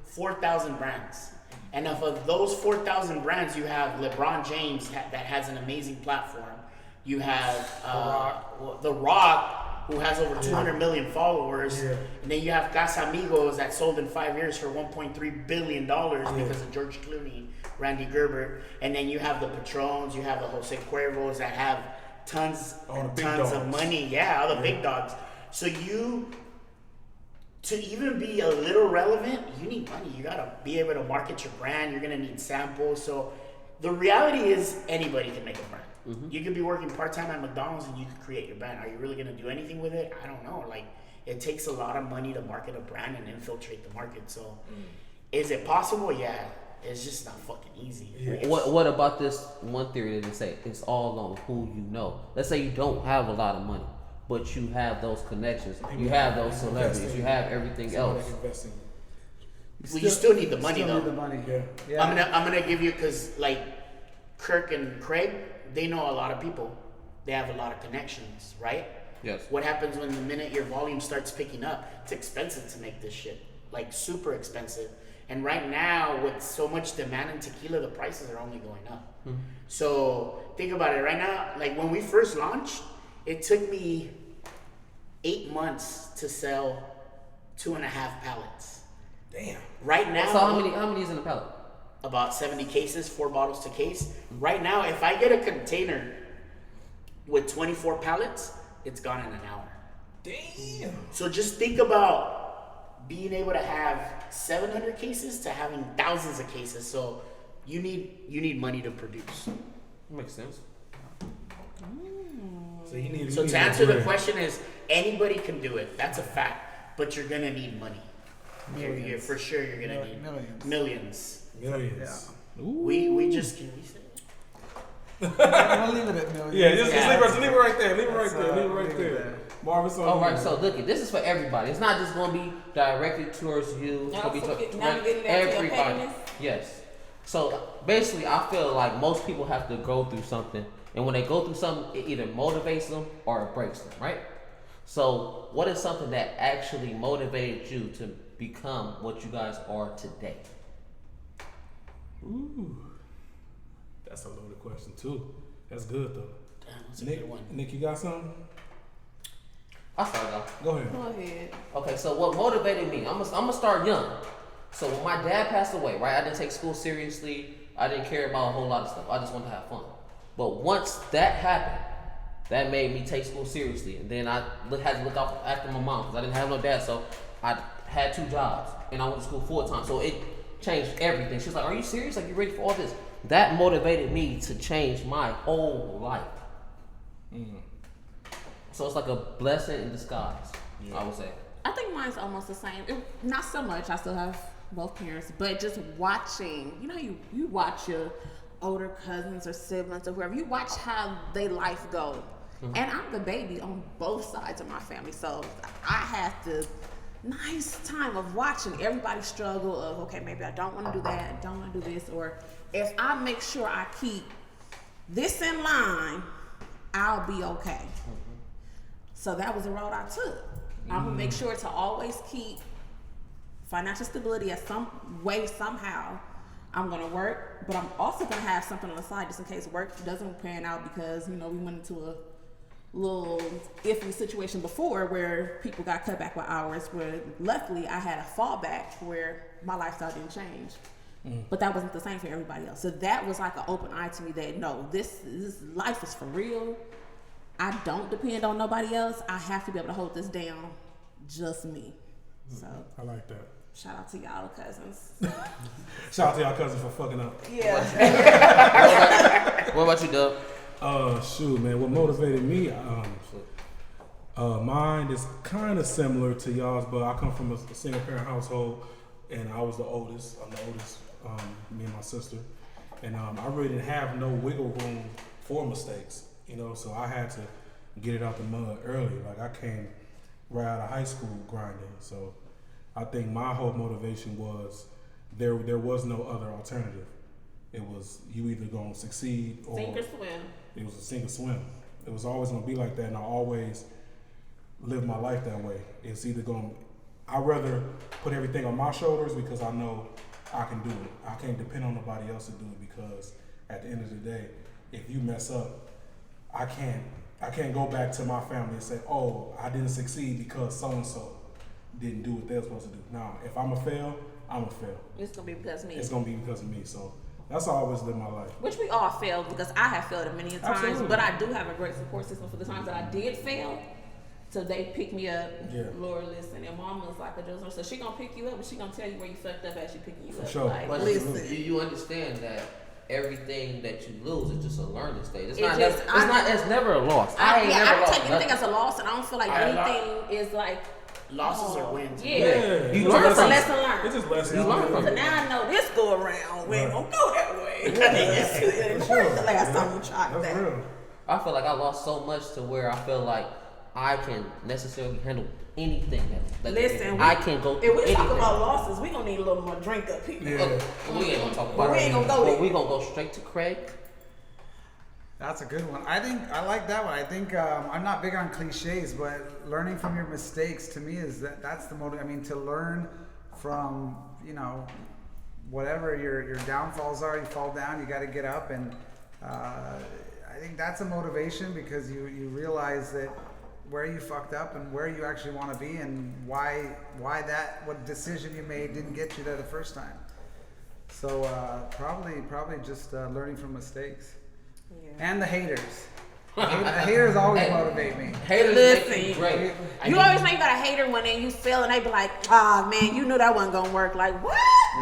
4,000 brands. And of those 4,000 brands, you have LeBron James that has an amazing platform. You have The Rock, who has over 200 million followers. Yeah. And then you have Casamigos that sold in 5 years for $1.3 billion because of George Clooney, Randy Gerber. And then you have the Patrons, you have the Jose Cuervos that have tons of money. Yeah, all the big dogs. So to even be a little relevant, you need money. You gotta be able to market your brand. You're gonna need samples. So the reality is anybody can make a brand. Mm-hmm. You could be working part-time at McDonald's and you could create your brand. Are you really gonna do anything with it? I don't know. Like, it takes a lot of money to market a brand and infiltrate the market. So is it possible? Yeah. It's just not fucking easy. Yeah. What about this one theory that they say it's all on who you know? Let's say you don't have a lot of money, but you have those connections, you have those celebrities, you have everything else. Well, you still need the money though. Need the money. Yeah. I'm gonna give you, because like Kirk and Craig, they know a lot of people. They have a lot of connections, right? Yes. What happens when the minute your volume starts picking up? It's expensive to make this shit, like super expensive. And right now, with so much demand in tequila, the prices are only going up. Mm-hmm. So think about it. Right now, like when we first launched, it took me 8 months to sell 2.5 pallets. Damn. Right now. So how many is in a pallet? About 70 cases, 4 bottles to case. Right now, if I get a container with 24 pallets, it's gone in an hour. Damn. So just think about being able to have 700 cases to having thousands of cases. So you need money to produce. Makes sense. So to answer the question is, anybody can do it. That's a fact. But you're gonna need money. You're for sure you're gonna need millions. Millions. Yeah. We just, can we say We'll leave it at millions. Yeah, just leave it right there. Leave it right there. Marv, it's on all right, you. so look, this is for everybody. It's not just going to be directed towards you. It's going to be towards everybody. Yes. So basically, I feel like most people have to go through something, and when they go through something, it either motivates them or it breaks them, right? So, what is something that actually motivated you to become what you guys are today? Ooh, that's a loaded question too. That's good though. Damn, that's a good one. Nick, you got something? I'll start off. Go ahead. Okay, so what motivated me? I'm gonna start young. So when my dad passed away, right, I didn't take school seriously. I didn't care about a whole lot of stuff. I just wanted to have fun. But once that happened, that made me take school seriously. And then I had to look out after my mom because I didn't have no dad. So I had 2 jobs and I went to school full time. So it changed everything. She was like, "Are you serious? Like, you ready for all this?" That motivated me to change my whole life. Mm. So it's like a blessing in disguise, I would say. I think mine's almost the same. Not so much. I still have both parents, but just watching, you know, you watch your older cousins or siblings or whoever, you watch how they life go. And I'm the baby on both sides of my family, so I have the nice time of watching everybody struggle of, okay, maybe I don't want to do that, I don't want to do this, or if I make sure I keep this in line, I'll be okay. So that was the road I took. I'm gonna make sure to always keep financial stability at some way, somehow. I'm gonna work, but I'm also gonna have something on the side just in case work doesn't pan out, because, you know, we went into a little iffy situation before where people got cut back with hours, where luckily I had a fallback where my lifestyle didn't change. But that wasn't the same for everybody else. So that was like an open eye to me that, no, this life is for real. I don't depend on nobody else. I have to be able to hold this down, just me. So I like that. shout out to y'all cousins. Shout out to y'all cousins for fucking up. Yeah. What about you, Dubb? Shoot, man, what motivated me, mine is kind of similar to y'all's, but I come from a single parent household, and I was the oldest. I'm the oldest, me and my sister, and I really didn't have no wiggle room for mistakes, you know, so I had to get it out the mud early. Like, I came right out of high school grinding, so I think my whole motivation was there was no other alternative. It was, you either gonna succeed or Sink or swim. It was a sink or swim. It was always gonna be like that, and I always lived my life that way. It's either I'd rather put everything on my shoulders because I know I can do it. I can't depend on nobody else to do it, because at the end of the day, if you mess up, I can't go back to my family and say, oh, I didn't succeed because so-and-so didn't do what they're supposed to do. Now, if I'm a fail, I'm a fail. It's gonna be because of me. It's gonna be because of me, so that's how I always live my life. Which we all failed, because I have failed many times. Absolutely. But I do have a great support system for the times that I did fail. So they pick me up. Yeah. Lord, listen, and Mama's like a Joseph, so she gonna pick you up, but she gonna tell you where you fucked up as she picking you up. Sure. Like, But listen. you understand that everything that you lose is just a learning stage. It's never a loss. I ain't don't never lost take anything nothing. as a loss, and I don't feel like anything is like Losses are wins. Yeah. You You learn learn from a it. lesson learned. It's just lessons. You learn from So it. now I know this go around. We ain't gonna go that way. For sure. The last time we tried That's that. real. I feel like I lost so much to where I feel like I can necessarily handle anything that Listen, I can go through if we anything. talk about losses, we gonna need a little more drink up here. Yeah. We ain't gonna talk about We it. ain't gonna go But there. we gonna go straight to Craig. That's a good one. I think I like that one. I think I'm not big on cliches, but learning from your mistakes to me is that's the motive. I mean, to learn from, you know, whatever your downfalls are, you fall down, you got to get up, and I think that's a motivation, because you realize that where you fucked up and where you actually want to be, and why what decision you made didn't get you there the first time. So probably just learning from mistakes. Yeah. And the haters. The haters always motivate me. Haters Listen, make you great. You always know you got a hater when then you fail and they be like, ah, man, you knew that wasn't gonna work. Like, what?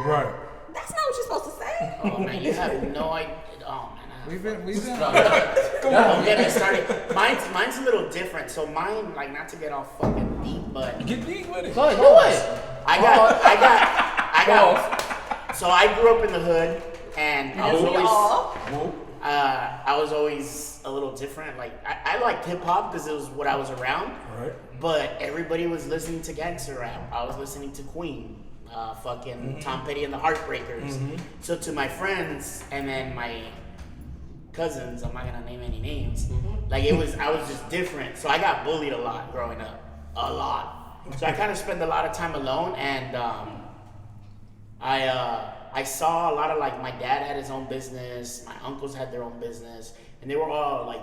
Right. That's not what you're supposed to say. Oh man, you have no idea. Oh man. We've been Don't get me started. Mine's a little different. So mine, like, not to get all fucking deep, but Get deep with it. Go ahead, do it. I got. So I grew up in the hood, and I was always a little different. Like, I liked hip hop because it was what I was around. Right. But everybody was listening to gangster rap. I was listening to Queen, Tom Petty and the Heartbreakers. So to my friends and then my cousins, I'm not gonna name any names. Like, I was just different. So I got bullied a lot growing up, a lot. So I kind of spent a lot of time alone, and I saw a lot of, like, my dad had his own business, my uncles had their own business, and they were all, like,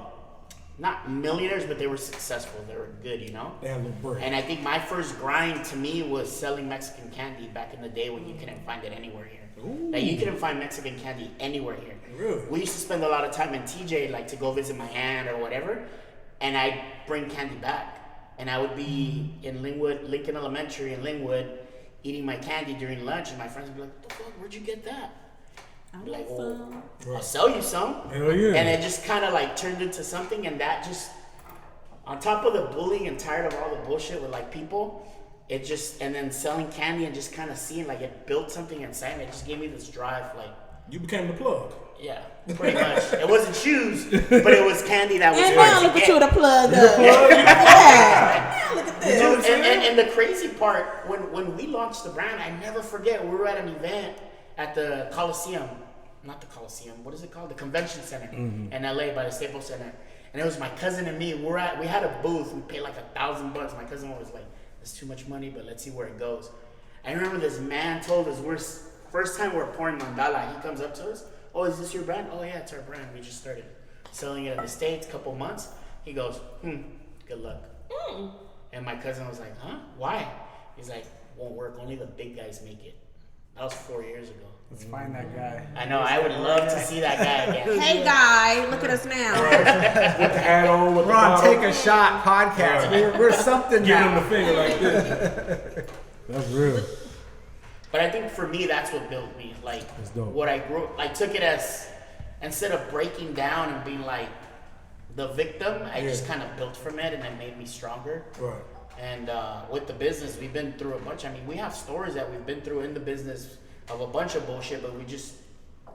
not millionaires, but they were successful. They were good, you know? They had a little break. And I think my first grind to me was selling Mexican candy back in the day when you couldn't find it anywhere here. Ooh. Like, you couldn't find Mexican candy anywhere here. Really? We used to spend a lot of time in TJ, like, to go visit my aunt or whatever, and I'd bring candy back. And I would be in Lincoln Elementary in Linwood, eating my candy during lunch, and my friends would be like, what the fuck, where'd you get that? I'd be like, well, I'll sell you some. Hell yeah. And it just kind of, like, turned into something, and that just, on top of the bullying and tired of all the bullshit with, like, people, it just, and then selling candy and just kind of seeing like it built something inside me. It just gave me this drive, like. You became the plug. Yeah, pretty much. It wasn't shoes, but it was candy that was. And now look at you, the plug. The plug. Yeah. Look at this. Dude, and the crazy part, when we launched the brand, I never forget, we were at an event at the Coliseum. Not the Coliseum, what is it called? The Convention Center in LA by the Staples Center. And it was my cousin and me. We had a booth. We paid like $1,000. My cousin was like, "That's too much money, but let's see where it goes." I remember this man told us, first time we're pouring Mandala, he comes up to us. "Oh, is this your brand?" "Oh yeah, it's our brand. We just started selling it in the States, couple months." He goes, "Good luck." And my cousin was like, "Huh? Why?" He's like, "Won't work. Only the big guys make it." That was 4 years ago. Let's find that guy. I know. I would love to see that guy again. Hey, guy, look at us now. With the hat on, with We're the on bottle. Take a Shot podcast. We're something Give him now. the finger like this. That's real. But I think for me, that's what built me. Like, That's dope. what I grew, I took it as, instead of breaking down and being like the victim, I just kind of built from it, and it made me stronger. Right. And with the business, we've been through a bunch. I mean, we have stories that we've been through in the business of a bunch of bullshit, but we just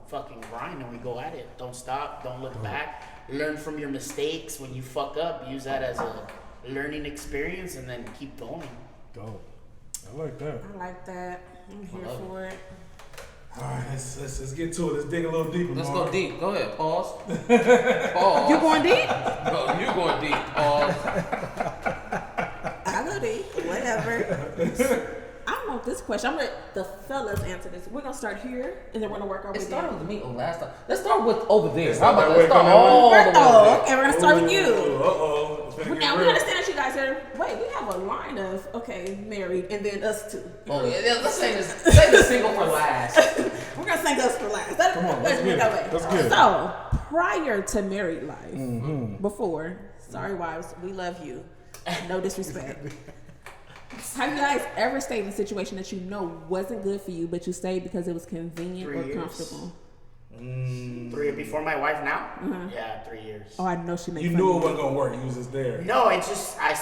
fucking grind and we go at it. Don't stop. Don't look back. Learn from your mistakes. When you fuck up, use that as a learning experience, and then keep going. Dope. I like that. I like that. I'm here for it. All right, let's get to it. Let's dig a little deeper. Let's Marv. go deep. Go ahead. Pause. Pause. You going deep? No, you're going deep. Pause. I go deep. Whatever. I don't know this question. I'm gonna let the fellas answer this. We're gonna start here, and then we're gonna work our way It started down. with me last time. Let's start with over there. Let's How start about that let's way, start come that way. all the way over Oh, there. okay, we're gonna start with you. Uh-oh. It's gonna get Now we real. understand that you guys are. Wait, we have a line of married, and then us two. Oh yeah, let's say this. Say the single for last. We're gonna sing us for last. Come on, let's get it. Let's get it. So, prior to married life, before, sorry wives, we love you. No disrespect. Have you guys ever stayed in a situation that you know wasn't good for you, but you stayed because it was convenient 3 or years. comfortable? 3 before my wife now? Yeah, 3 years. Oh, I know she makes You fun knew it of wasn't gonna work. You was just there. No, it's just, I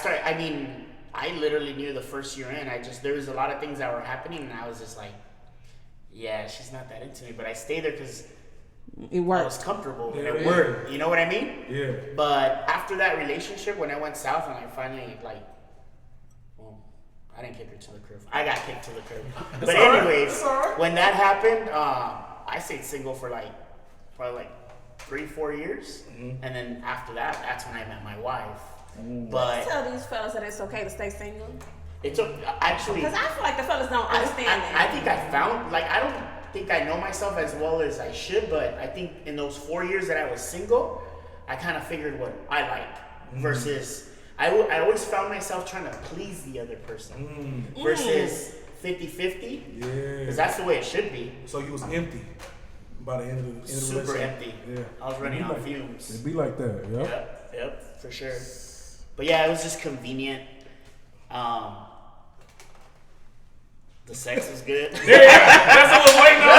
literally knew the first year in, there was a lot of things that were happening, and I was just like, yeah, she's not that into me, but I stayed there because it I worked. was comfortable, and Yeah, it yeah. worked. You know what I mean? Yeah. But after that relationship, when I went south and I finally, I didn't kick her to the curb. I got kicked to the curb. But all right. anyways, That's all right. when that happened, I stayed single for probably 3-4 years. And then after that, that's when I met my wife. But Tell these fellas that it's okay to stay single. it took, actually, Because I feel like the fellas don't understand I that. think I found, I don't think I know myself as well as I should, but I think in those 4 years that I was single, I kind of figured what I like versus I always found myself trying to please the other person versus 50-50 Yeah. because that's the way it should be. So you was empty by the end of the Super relationship. empty. Yeah. I was running It'd be on like- fumes. It'd be like that. Yep. Yep, for sure. But yeah, it was just convenient. The sex was good. That's what I was waiting on.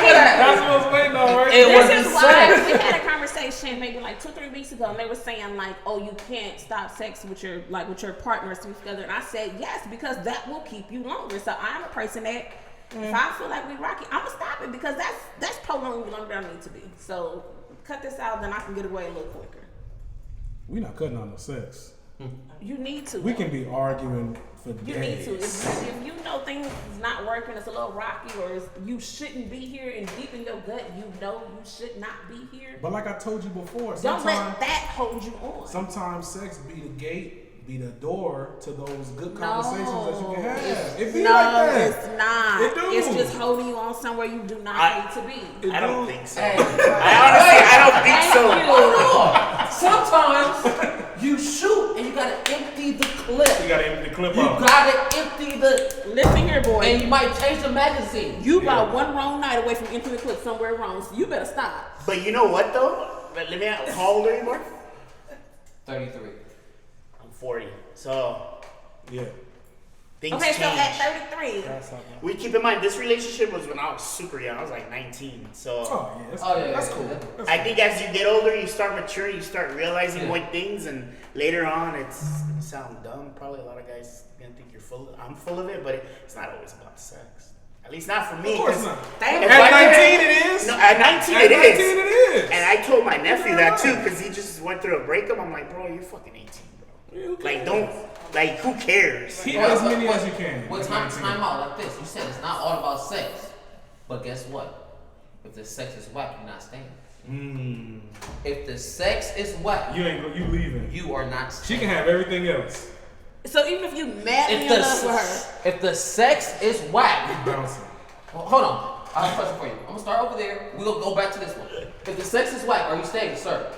That's what I was waiting on, right? It was This the is why sex. we had a conversation maybe 2-3 weeks ago, and they were saying oh, you can't stop sex with your partners together, and I said yes because that will keep you longer. So I'm a person that if I feel like we rocky, I'm gonna stop it because that's prolonging me longer than I need to be. So cut this out, then I can get away a little quicker. We not cutting on the sex. You need to. We can be arguing for You days. need to. If you know things is not working, it's a little rocky, or you shouldn't be here, and deep in your gut, you know you should not be here. But like I told you before, Don't let that hold you on. sometimes sex be the gate, be the door to those good conversations that you can have. It be No, like that. it's not. It do. It's just holding you on somewhere you do not need to be. I don't think so. Hey. I don't think so. Sometimes you shoot and you gotta empty the clip. You gotta empty the clip You out. gotta empty the, Listen here, boy. and you might change the magazine. You about one wrong night away from entering the clip somewhere wrong, so you better stop. But you know what though? Let me ask, how old are you, Marv? 33. I'm 40. So Yeah. Things Okay, so change. at 33. We keep in mind this relationship was when I was super young. I was like 19. So That's cool. I think as you get older, you start maturing, you start realizing more things, and later on, it's gonna sound dumb. Probably a lot of guys gonna think I'm full of it, but it's not always about sex. At least not for me. Of course not. Thank At you. 19 it is. No, at 19 At it 19 is. it is. And I told my nephew that too, because he just went through a breakup. I'm like, bro, you're fucking 18, bro. Like, don't, like, who cares? Keep as many as you can. Well, time out like this. You said it's not all about sex, but guess what? If the sex is whack, you're not staying. If the sex is whack, You leaving. you are not staying. She can have everything else. So even if you madly in love with her. If the sex is whack, Bouncing. well, hold on. I have a question for you. I'm gonna start over there. We're gonna go back to this one. If the sex is whack, are you staying, sir?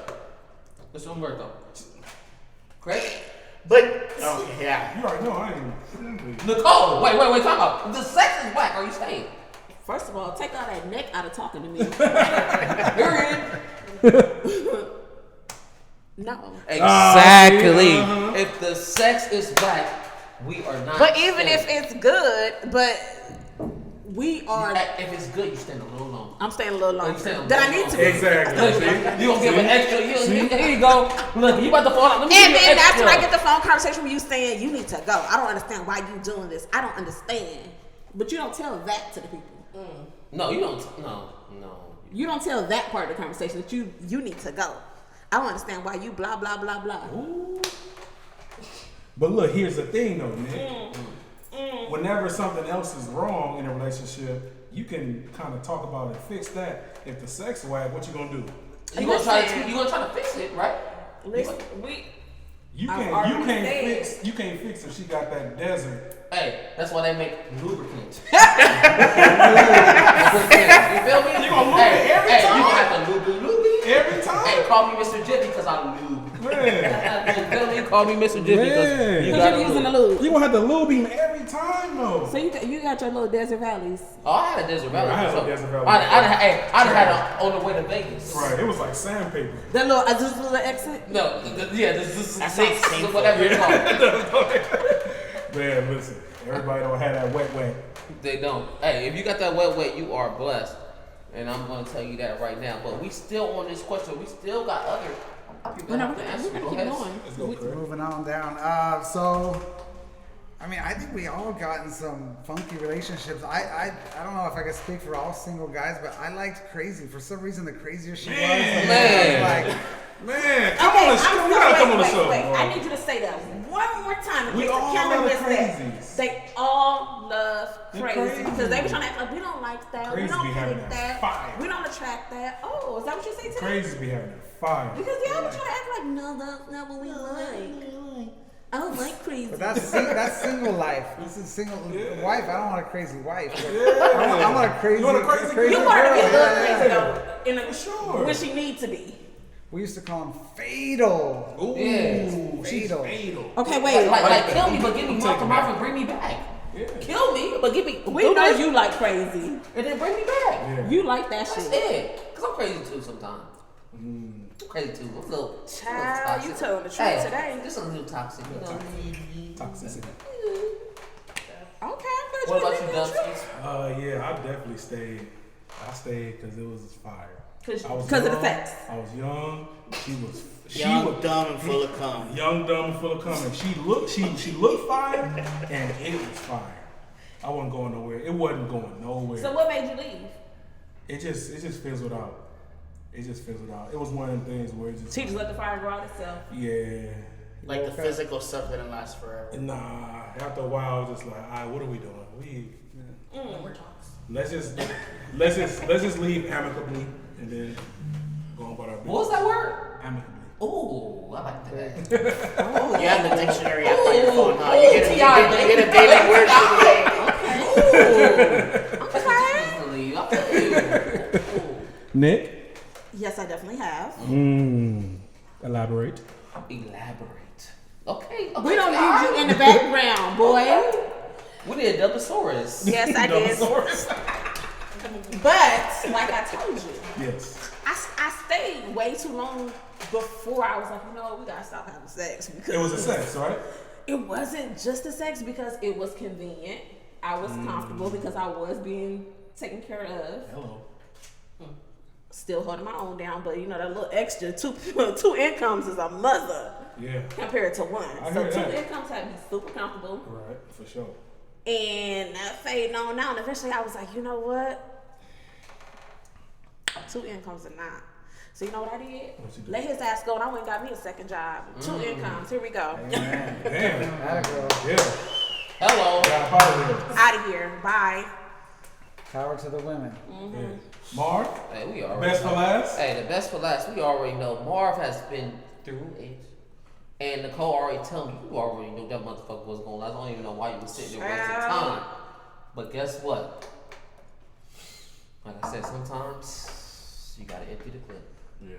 Mr. Umberto. Correct? But, okay, yeah. You already know I ain't. Nicole, wait, time out. If the sex is whack, are you staying? First of all, take all that neck out of talking to me. Period. No. Exactly. If the sex is whack, we are not. But even staying. if it's good, but we are. If it's good, you stand a little long. I'm staying a little longer You staying a than I little need to longer. be. Exactly. You gonna give an extra? Here you go. Look, you about to fall out. Let me And give you then an after extra. I get the phone conversation from you saying you need to go, I don't understand why you doing this. I don't understand. But you don't tell that to the people. No, you don't. No. You don't tell that part of the conversation that you need to go. I don't understand why you blah blah blah blah. Ooh. But look, here's the thing though, Nick. Whenever something else is wrong in a relationship, you can kind of talk about it, fix that. If the sex whack, what you gonna do? You gonna try to fix it, right? Listen, You I've can't already fix if she got that desert. Hey, that's why they make lubricant. You feel me? You gonna lube it every time? You gonna have to lube Every time? Hey, call me Mr. Jiffy because I lube. Man. You feel me? Call me Mr. Jiffy because you because got you're using the lube. You gonna have to lube him every time though. So you got your little desert valleys. Oh, I had a Desert Valley. I had a Desert Valley. I done had it on the way to Vegas. Right, it was like sandpaper. That little just a little exit. No, this That sounds painful. whatever you call it. Man, listen, everybody don't have that wet. They don't. Hey, if you got that wet, you are blessed. And I'm going to tell you that right now. But we still on this question. We still got other people that have to answer. We're Go gonna keep ahead. going. Let's go, Craig. Moving on down. So, I mean, I think we all gotten some funky relationships. I don't know if I can speak for all single guys, but I liked Crazy. For some reason, the crazier she was, Man. Man, come on the show. You gotta come on the show. Wait. bro. I need you to say that one more time. We all love crazies. They all love They're crazy crazy. because they be trying to act like we don't like that. Crazy we don't be having hate that that. fire. We don't attract that. Oh, is that what you say today? Crazies be having a fire. Because y'all be trying to act like no, that's not what we like. I don't like crazy. But that's single life. This is single wife. I don't want a crazy wife. Yeah. I want a crazy. You want a crazy crazy You want her to be a girl. little Yeah, crazy yeah. though, in a, Sure. when she needs to be. We used to call him Fatal. Ooh, Yeah. she's Fatal. fatal. Okay, wait. Like kill me, but give me Take Marv it Marv back. and bring me back. Yeah. Kill me, but give me. We do know this, you like crazy. and then bring me back. Yeah. You like that That's shit. it. Cause I'm crazy too sometimes. I'm crazy too. I'm a little Child, toxic. you told the truth Hey, today. Just a little toxic, you know. Toxicity. Okay, I'm glad What about you, admitting the truth. Dubskis? Yeah, I definitely stayed. I stayed because it was fire. Because I was of the young, sex. I was young. She Young, was dumb, and full of cum. young, dumb, and full of cum. And she looked fire, and it was fire. I wasn't going nowhere. It wasn't going nowhere. So what made you leave? It just fizzled out. It just fizzled out. It was one of them things where it just She just let the fire go out itself. yeah. Like the physical stuff didn't last forever. Nah. After a while, I was just like, all right, what are we doing? Let's just leave amicably and then go on about our business. What was that word? Amicably. Ooh, I like that. You have the dictionary app on your phone, huh? You Ooh, get a T.I., daily word for the day. I'll tell you. Nick? Yes, I definitely have. Elaborate. Elaborate. Okay. We don't need you in the background, boy. We did Dubbosaurus. Yes, I did. But, like I told you, Yes. I stayed way too long before I was like, you know what, we gotta stop having sex. Because It was a sex, right? It wasn't just the sex because it was convenient. I was comfortable because I was being taken care of. Hello. Still holding my own down, but you know that little extra two incomes is a mother. Yeah. Compared to one. I So hear two that. incomes had me super comfortable. Right, for sure. And that fading on out, and eventually I was like, you know what? 2 incomes are not. So you know what I did? Let his ass go, and I went and got me a second job. 2 incomes. Here we go. Damn. That girl. Yeah. Hello. Got out of here. Out of here. Bye. Power to the women. Yeah. Marv? Hey, we already Best for know. last? Hey, the best for last. We already know. Marv has been through it. And Nicole already told me, you already knew that motherfucker was going last. I don't even know why you was sitting there wasting time. But guess what? Like I said, sometimes you gotta empty the clip. Yeah.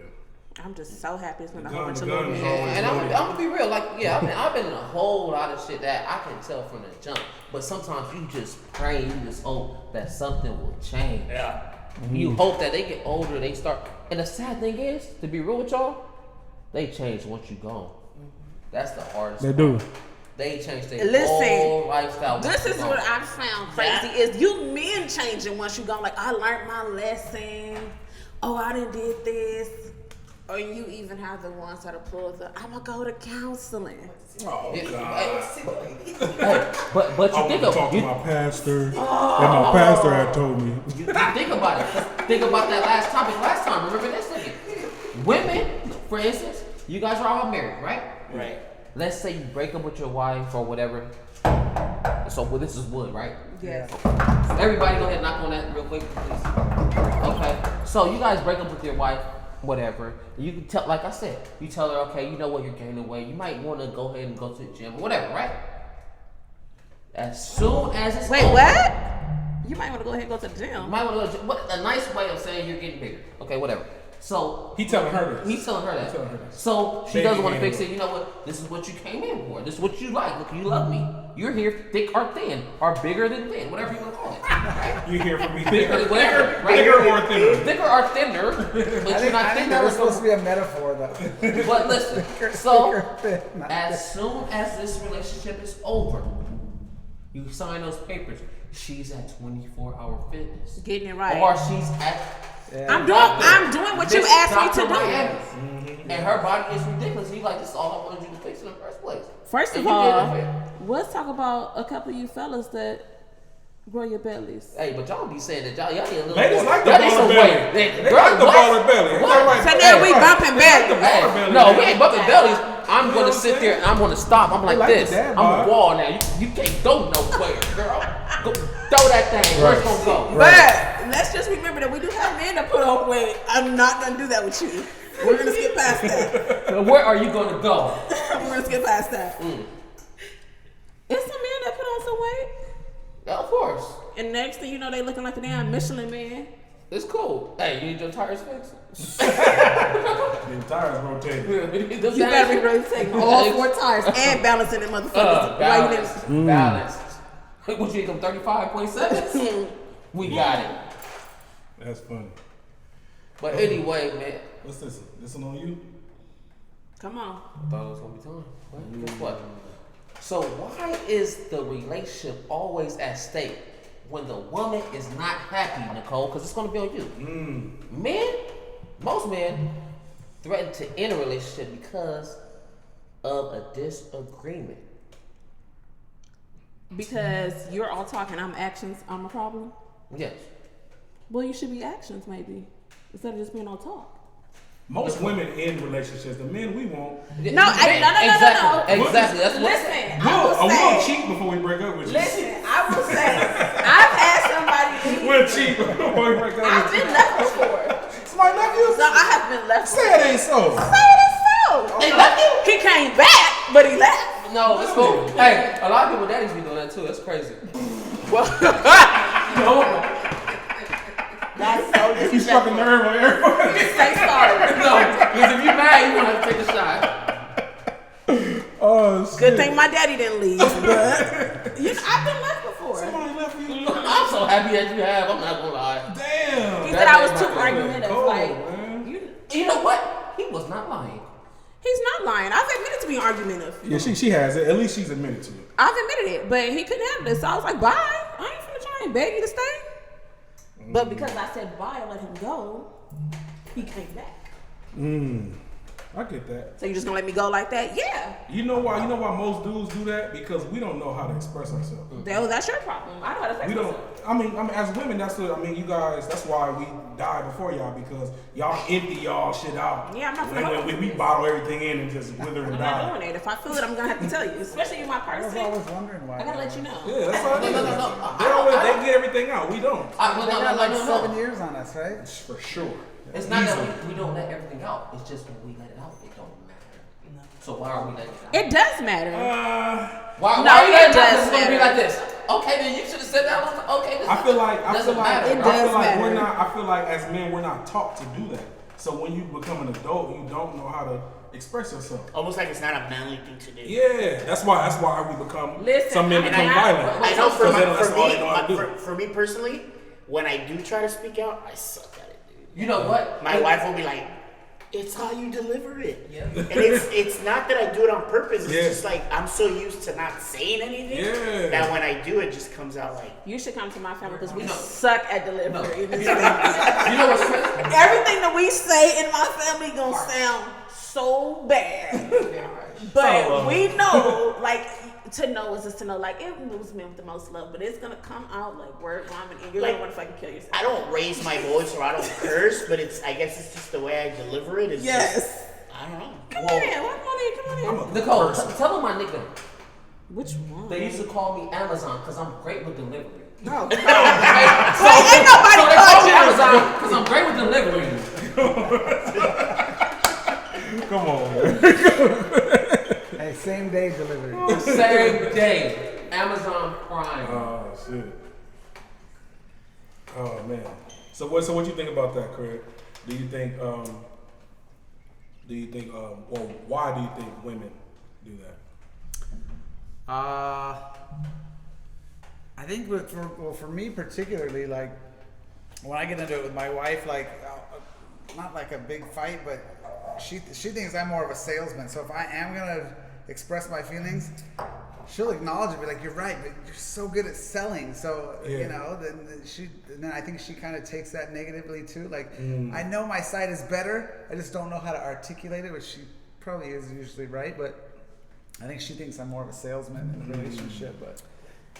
I'm just so happy it's been a The whole bunch of gun little is bit. always And I'm loaded. gonna be real, like, yeah, I've been in a whole lot of shit that I can tell from the jump. But sometimes you just pray, you just hope that something will change. Yeah. You hope that they get older, they start. And the sad thing is, to be real with y'all, they change once you gone. That's the hardest. They do. They change their Listen, whole lifestyle. once This you is gone. what I found crazy is you men changing once you gone. Like, I learned my lesson. Oh, I done did this. Or you even have the ones that are pulled the, I'm going to go to counseling. Oh, Yeah, God. hey, but I you want think to talk to of my pastor, and my pastor had told me. you think about it. Think about that last topic last time. Remember this? Look at women, for instance. You guys are all married, right? Right. Let's say you break up with your wife or whatever. So well, this is wood, right? Yes. Everybody go ahead and knock on that real quick, please. Okay. So you guys break up with your wife, whatever. You can tell, like I said, you tell her, okay, you know what, you're gaining weight. You might want to go ahead and go to the gym or whatever, right? As soon as it's Wait, over, what? You might want to go ahead and go to the You gym. might want to go to the gym. What a nice way of saying you're getting bigger. Okay, whatever. So He telling her this. he's telling her that. He's telling her that. So she Baby doesn't want to handle fix it. You know what? This is what you came in for. This is what you like. Look, you love me. You're here, thick or thin, or bigger than thin, whatever you want to call it. Right? You hear from me. Bigger, whatever. Right? Bigger or thinner. Thicker or thinner, but I you're think, not I think that thinner. was supposed to be a metaphor, though. But listen, so Thicker, not as soon as this relationship is over, you sign those papers. She's at 24-hour fitness, Getting it right. or she's at I'm doing what you asked me to do. Miami. And her body is ridiculous. And you like, this is all I wanted you to fix in the first place. First And of you did all, it. let's talk about a couple of you fellas that grow your bellies. Hey, but y'all be saying that y'all need a little Ladies more. like the y'all need baller some belly. weight. They Girl, like the what? baller belly. Is What? that right? So now we bumping belly. Hey, belly, no, man. we ain't bumping bellies. I'm gonna sit there and I'm gonna stop. I'm like like this. the dad I'm bod. a wall now. You can't go nowhere, girl. Go, throw that thing. Where's it gonna go? But let's just remember that we do have men that put on weight. I'm not gonna do that with you. We're gonna skip past that. Where are you gonna go? We're gonna skip past that. It's some men that put on some weight, Yeah, of course. and next thing you know, they looking like a damn Michelin man. It's cool. Hey, you need your tires fixed? The tires rotating. You You better be rotating all 4 tires and balancing them motherfuckers. Balanced. Balanced. What you need them 35.7s? We got it. That's funny. But anyway, man. What's this? This one on you? Come on. I thought it was gonna be time. Well, guess what? So why is the relationship always at stake when the woman is not happy, Nicole? Because it's gonna be on you. Men, most men, threaten to end a relationship because of a disagreement. Because you're all talking, I'm actions, I'm a problem. Yes. Well, you should be actions maybe instead of just being all talk. Most women in relationships, the men we want. No, no. Exactly. That's what. Listen, I We'll will say. cheat before we break up with you. Listen, I will say. I've had somebody leave. We'll cheat before we break up I've with you. been left before. Somebody left you? So I have been left. Say it ain't so. Say it is so. They left you? He came back, but he left. No, it's cool. Hey, a lot of people daddies be doing that too. That's crazy. That's so You struck a nerve on everybody. Say sorry. No, because if you're mad, you want to take a shot. Oh, shit. Good thing my daddy didn't leave, but you know, I've been left before. Somebody left you. I'm so happy that you have. I'm not gonna lie. Damn. He said I was too argumentative. Cold, Like, man. You know what? He was not lying. He's not lying. I've admitted to being argumentative. Yeah, she has it. At least she's admitted to it. I've admitted it, but he couldn't handle it. So I was like, bye. I ain't finna try and beg you to stay. But because I said bye and let him go, he came back. I get that. So you just gonna let me go like that? Yeah. You know why? You know why most dudes do that? Because we don't know how to express ourselves. That's your problem. I know how to express myself. I mean, as women, you guys. That's why we die before y'all, because y'all empty y'all shit out. Yeah, I'm not when we bottle everything in and just wither and die. I'm not doing it. If I feel it, I'm gonna have to tell you. Especially in my person. I was always wondering why. I gotta let you know. Yeah, that's all. They get everything out. We don't. They got like 7 years on us, right? For sure. It's not that we don't let everything out. It's just when we let it out, it don't matter. So why are we letting it out? It does matter. Why no, are you it letting it out? does It's gonna be matter. like this. Okay, then you should have said that. Okay, this I feel like It does matter. we're not. I feel like as men, we're not taught to do that. So when you become an adult, you don't know how to express yourself. Almost like it's not a manly thing to do. Yeah, that's why we become. Listen, some men become violent. I know for for me personally, when I do try to speak out, I suck at it, dude. You know what? My wife will be like, "It's how you deliver it." Yeah. And it's not that I do it on purpose. It's just like I'm so used to not saying anything that when I do, it just comes out like. You should come to my family because we suck at delivery. You know what's crazy? Everything that we say in my family gonna sound so bad. But we know, like, to know is just to know. Like, it moves me with the most love, but it's gonna come out like word vomit, and you're gonna want to fucking kill yourself. I don't raise my voice or I don't curse, but I guess it's just the way I deliver it. It's just, I don't know. Come on in. Nicole, tell them my nickname. Which one? They used to call me Amazon because I'm great with delivery. No. So ain't nobody they call me called you Amazon because I'm great with delivery. Come on, man. Hey, same day delivery. Same day. Amazon Prime. Oh shit. Oh man. So what you think about that, Craig? Do you think or why do you think women do that? I think for me particularly, like when I get into it with my wife, like not like a big fight, but she thinks I'm more of a salesman. So if I am gonna express my feelings, she'll acknowledge it, be like, "You're right, but you're so good at selling." So you know, then I think she kind of takes that negatively too. Like I know my side is better, I just don't know how to articulate it, which she probably is usually right, but I think she thinks I'm more of a salesman in a relationship, but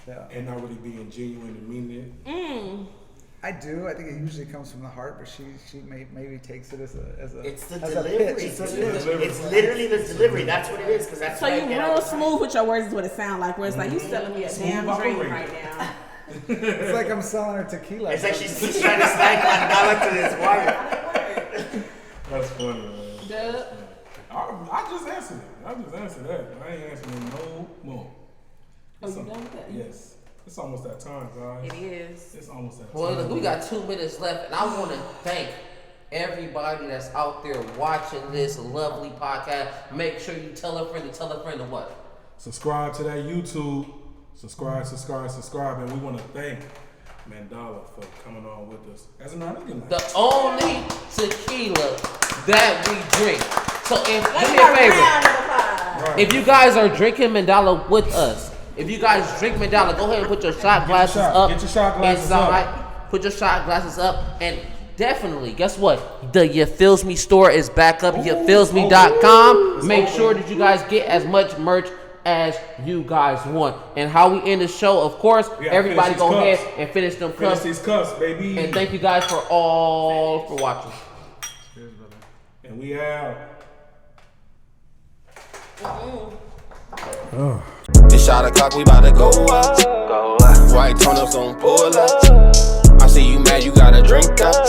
yeah. And not really being genuine and meaning it. I do. I think it usually comes from the heart, but she maybe takes it as a It's the as delivery. a pitch. It's literally the delivery. That's what it is. Because that's So what I you get real all the time. smooth with your words is what it sounds like. Where it's like you selling me a damn dream right now. It's like I'm selling her tequila. It's like she's trying to snag Mandala to his wife. That's funny, man. Dubb. I just answered it. I just answered that. I ain't answering no more. Oh, you done with that? Yes. It's almost that time, guys. It is. It's almost that time. Well, look, we got 2 minutes left, and I want to thank everybody that's out there watching this lovely podcast. Make sure you tell a friend to what? Subscribe to that YouTube. Subscribe. And we want to thank Mandala for coming on with us as an American. The only tequila that we drink. So do me a favor. If you guys are drinking Mandala with us, if you guys drink Mandala, go ahead and put your shot glasses up. Get your shot glasses inside. up. Put your shot glasses up. And definitely, guess what? The You Feels Me store is back up. YouFeelsMe.com. Make sure that you guys get as much merch as you guys want. And how we end the show, of course, everybody go ahead and finish them cups. Finish these cups, baby. And thank you guys for watching. Cheers, brother. And we out. This shot o'clock, we bout to go up. White turnips gon' pull up. I see you mad, you gotta drink up.